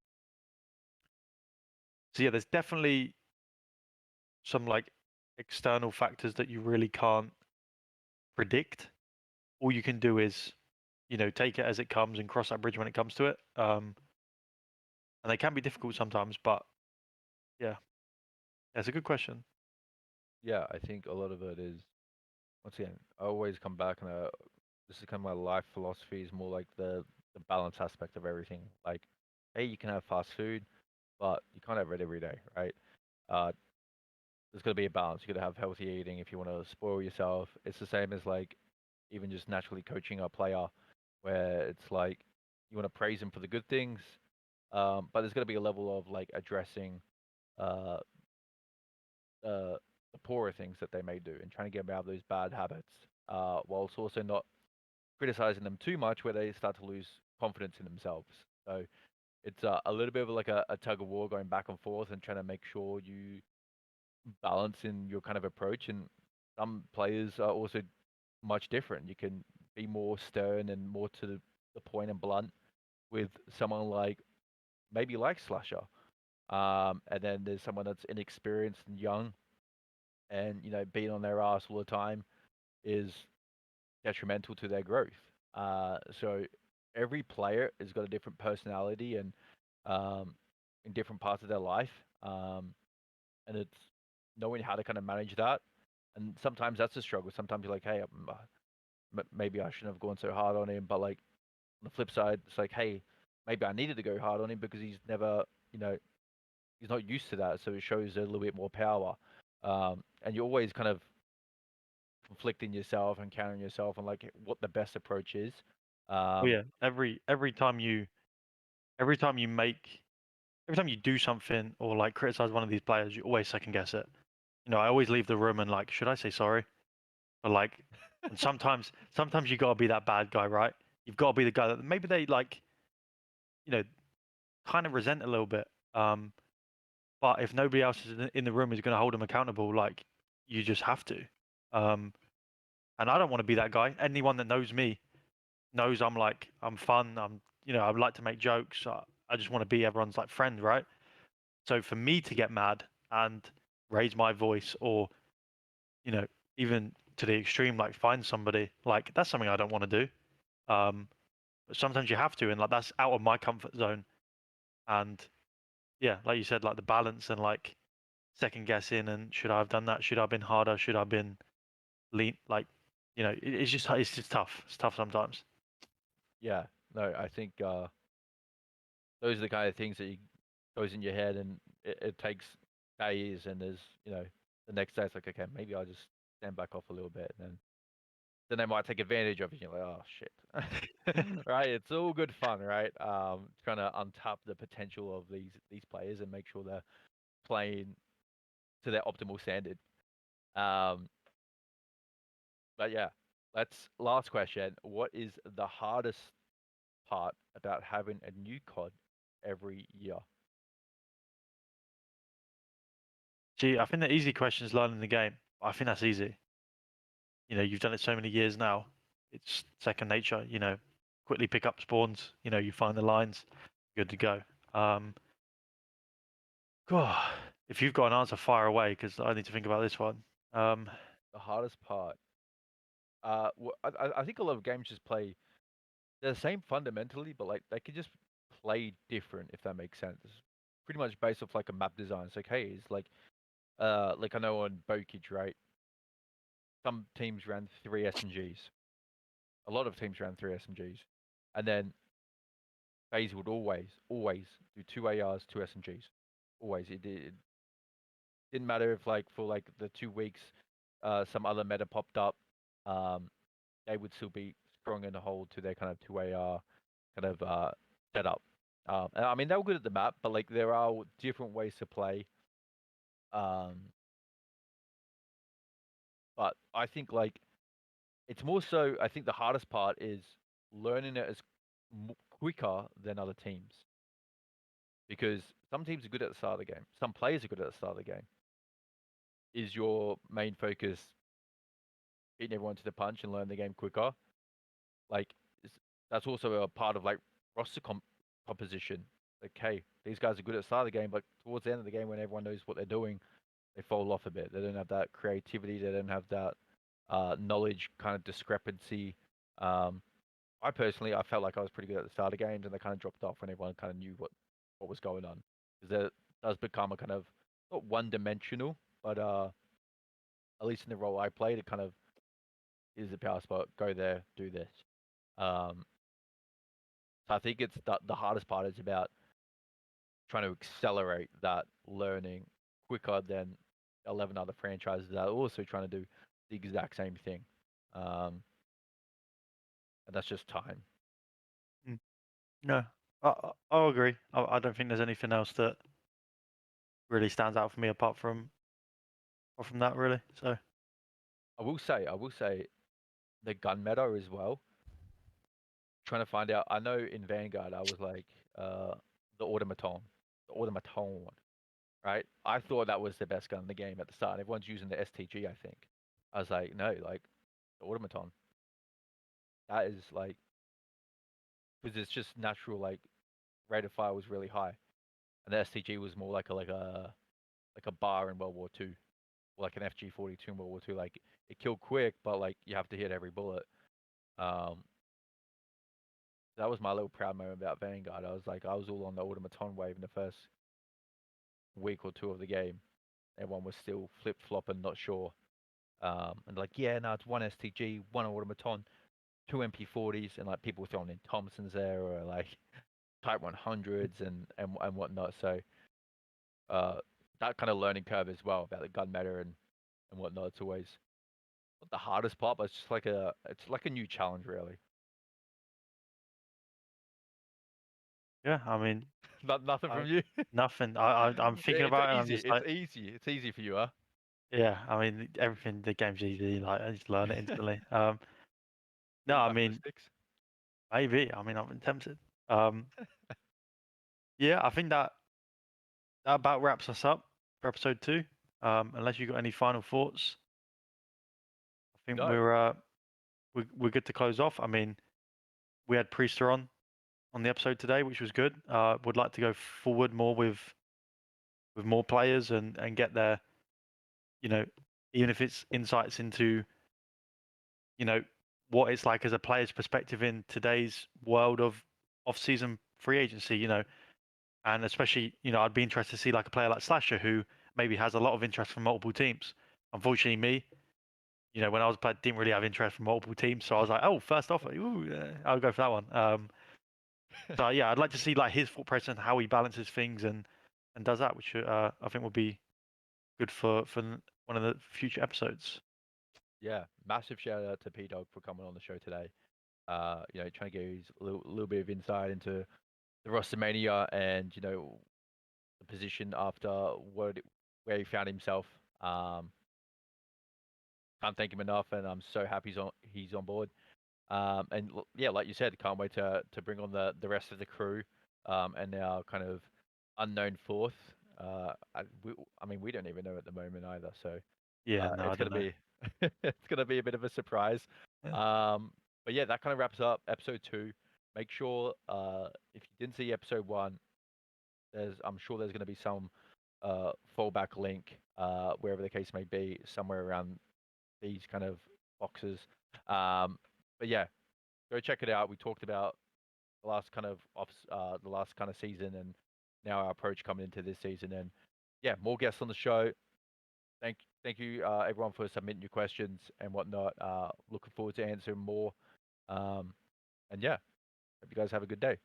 so yeah, there's definitely some like external factors that you really can't predict. All you can do is, take it as it comes and cross that bridge when it comes to it. And they can be difficult sometimes, but yeah, it's a good question. Yeah, I think a lot of it is once again. I always come back and this is kind of my life philosophy is more like the balance aspect of everything. Like, hey, you can have fast food, but you can't have it every day, right? Uh, there's got to be a balance. You got to have healthy eating if you want to spoil yourself. It's the same as like even just naturally coaching a player, where it's like you want to praise him for the good things, but there's got to be a level of like addressing uh, the poorer things that they may do and trying to get them out of those bad habits, whilst also not criticizing them too much, where they start to lose confidence in themselves. So it's a little bit of like a tug of war going back and forth and trying to make sure you balance in your kind of approach. And some players are also much different. You can be more stern and more to the point and blunt with someone like maybe like SlasheR. And then there's someone that's inexperienced and young, and being on their ass all the time is detrimental to their growth. So every player has got a different personality and um, in different parts of their life, and it's knowing how to kind of manage that. And sometimes that's a struggle. Sometimes you're like, hey, maybe I shouldn't have gone so hard on him. But like on the flip side, it's like, hey, maybe I needed to go hard on him because he's never, you know, he's not used to that. So it shows a little bit more power. And you're always kind of conflicting yourself and countering yourself on like what the best approach is. Well, Um, yeah, every time you do something or like criticize one of these players, you always second guess it. I always leave the room and like, should I say sorry? But like, and sometimes you gotta be that bad guy, right? You've got to be the guy that maybe they like, you know, kind of resent a little bit. But if nobody else is in the room is going to hold them accountable, like you just have to. Um, and I don't want to be that guy. Anyone that knows me knows I'm fun. I like to make jokes. I just want to be everyone's like friend, right? So for me to get mad and raise my voice, or you know, even to the extreme, like find somebody, like that's something I don't want to do. But sometimes you have to, and like that's out of my comfort zone. And yeah, like you said, like the balance and like second guessing and should I have done that? Should I have been harder? Should I have been lean? Like, it's just tough. It's tough sometimes. yeah, no, I think those are the kind of things that goes in your head, and it takes days, and there's the next day it's like, okay, maybe I'll just stand back off a little bit, and then then they might take advantage of it. You're like, oh shit, right? It's all good fun, right? Trying to untap the potential of these players and make sure they're playing to their optimal standard. Um, but yeah, let's last question. What is the hardest part about having a new COD every year? Gee, I think the easy question is learning the game. I think that's easy. You've done it so many years now. It's second nature. Quickly pick up spawns. You find the lines, good to go. God, if you've got an answer, fire away because I need to think about this one. The hardest part. I think a lot of games just play. They're the same fundamentally, but like they could just play different if that makes sense. It's pretty much based off like a map design. It's like, hey, it's like I know on Bokage, right? Some teams ran 3 SMGs. A lot of teams ran 3 SMGs, and then FaZe would always do 2 ARs, 2 SMGs. Always. It didn't matter if like for like the 2 weeks, some other meta popped up. Um, they would still be strong in the hold to their kind of 2 AR kind of setup. And I mean they were good at the map, but like there are different ways to play. Um, but I think like it's more so. I think the hardest part is learning it as quicker than other teams because some teams are good at the start of the game. Some players are good at the start of the game. Is your main focus beating everyone to the punch and learn the game quicker? Like that's also a part of like roster composition. Like, hey, these guys are good at the start of the game, but towards the end of the game, when everyone knows what they're doing, they fall off a bit. They don't have that creativity. They don't have that knowledge kind of discrepancy. Um, I felt like I was pretty good at the start of games, and they kind of dropped off when everyone kind of knew what was going on. Because there does become a kind of not one-dimensional, but at least in the role I played, it kind of is a power spot. Go there, do this. Um, so I think it's the hardest part is about trying to accelerate that learning quicker than 11 other franchises that are also trying to do the exact same thing. And that's just time. No, I'll agree. I don't think there's anything else that really stands out for me apart from that, really. So I will say, the gun meta as well. Trying to find out. I know in Vanguard I was like the automaton, right? I thought that was the best gun in the game at the start. Everyone's using the STG, I think. I was like, no, like the automaton. That is like because it's just natural. Like rate of fire was really high, and the STG was more like a bar in World War Two, or like an FG-42 in World War Two. Like it killed quick, but like you have to hit every bullet. Um, that was my little proud moment about Vanguard. I was like, I was all on the automaton wave in the first week or two of the game. Everyone was still flip flopping, not sure. And like, yeah, no, it's one STG, one automaton, 2 MP40s, and like people were throwing in Thompsons there or like Type 100s and whatnot. So that kind of learning curve as well about the gun meta and whatnot. It's always not the hardest part, but it's like a new challenge really. yeah, I mean, Nothing I, from you. nothing. I'm thinking about it. And I'm just like, It's easy for you, huh? yeah. I mean, everything. The game's easy. Like I just learn it instantly. No, Bring I back the mean, sticks. maybe. I mean, I've been tempted. Yeah, I think that about wraps us up for episode 2. Unless you got any final thoughts, I think No. we're good to close off. I mean, we had Priestahh on the episode today, which was good. Would like to go forward more with more players and get their, even if it's insights into, what it's like as a player's perspective in today's world of off-season free agency, and especially, I'd be interested to see like a player like SlasheR who maybe has a lot of interest from multiple teams. Unfortunately, me, when I was playing, didn't really have interest from multiple teams, so I was like, oh, first offer, ooh, I'll go for that one. So yeah, I'd like to see like his thought process and how he balances things and does that, which I think would be good for one of the future episodes. Yeah, massive shout out to P Dog for coming on the show today. Trying to give his little bit of insight into the Rostermania and the position after where he found himself. Can't thank him enough, and I'm so happy he's on board. Yeah, like you said, can't wait to bring on the rest of the crew, and our kind of unknown fourth. I mean, we don't even know at the moment either, so Yeah, no, I it's don't gonna know. be it's gonna be a bit of a surprise. Yeah. But yeah, that kind of wraps up episode 2. Make sure if you didn't see episode 1, I'm sure there's gonna be some fallback link wherever the case may be, somewhere around these kind of boxes. But yeah, go check it out. We talked about the last kind of season, and now our approach coming into this season. And yeah, more guests on the show. Thank you, everyone, for submitting your questions and whatnot. Looking forward to answering more. Um, and yeah, hope you guys have a good day.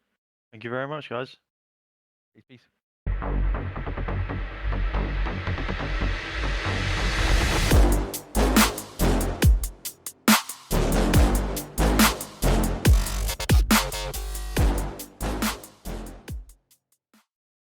Thank you very much, guys. Peace, peace.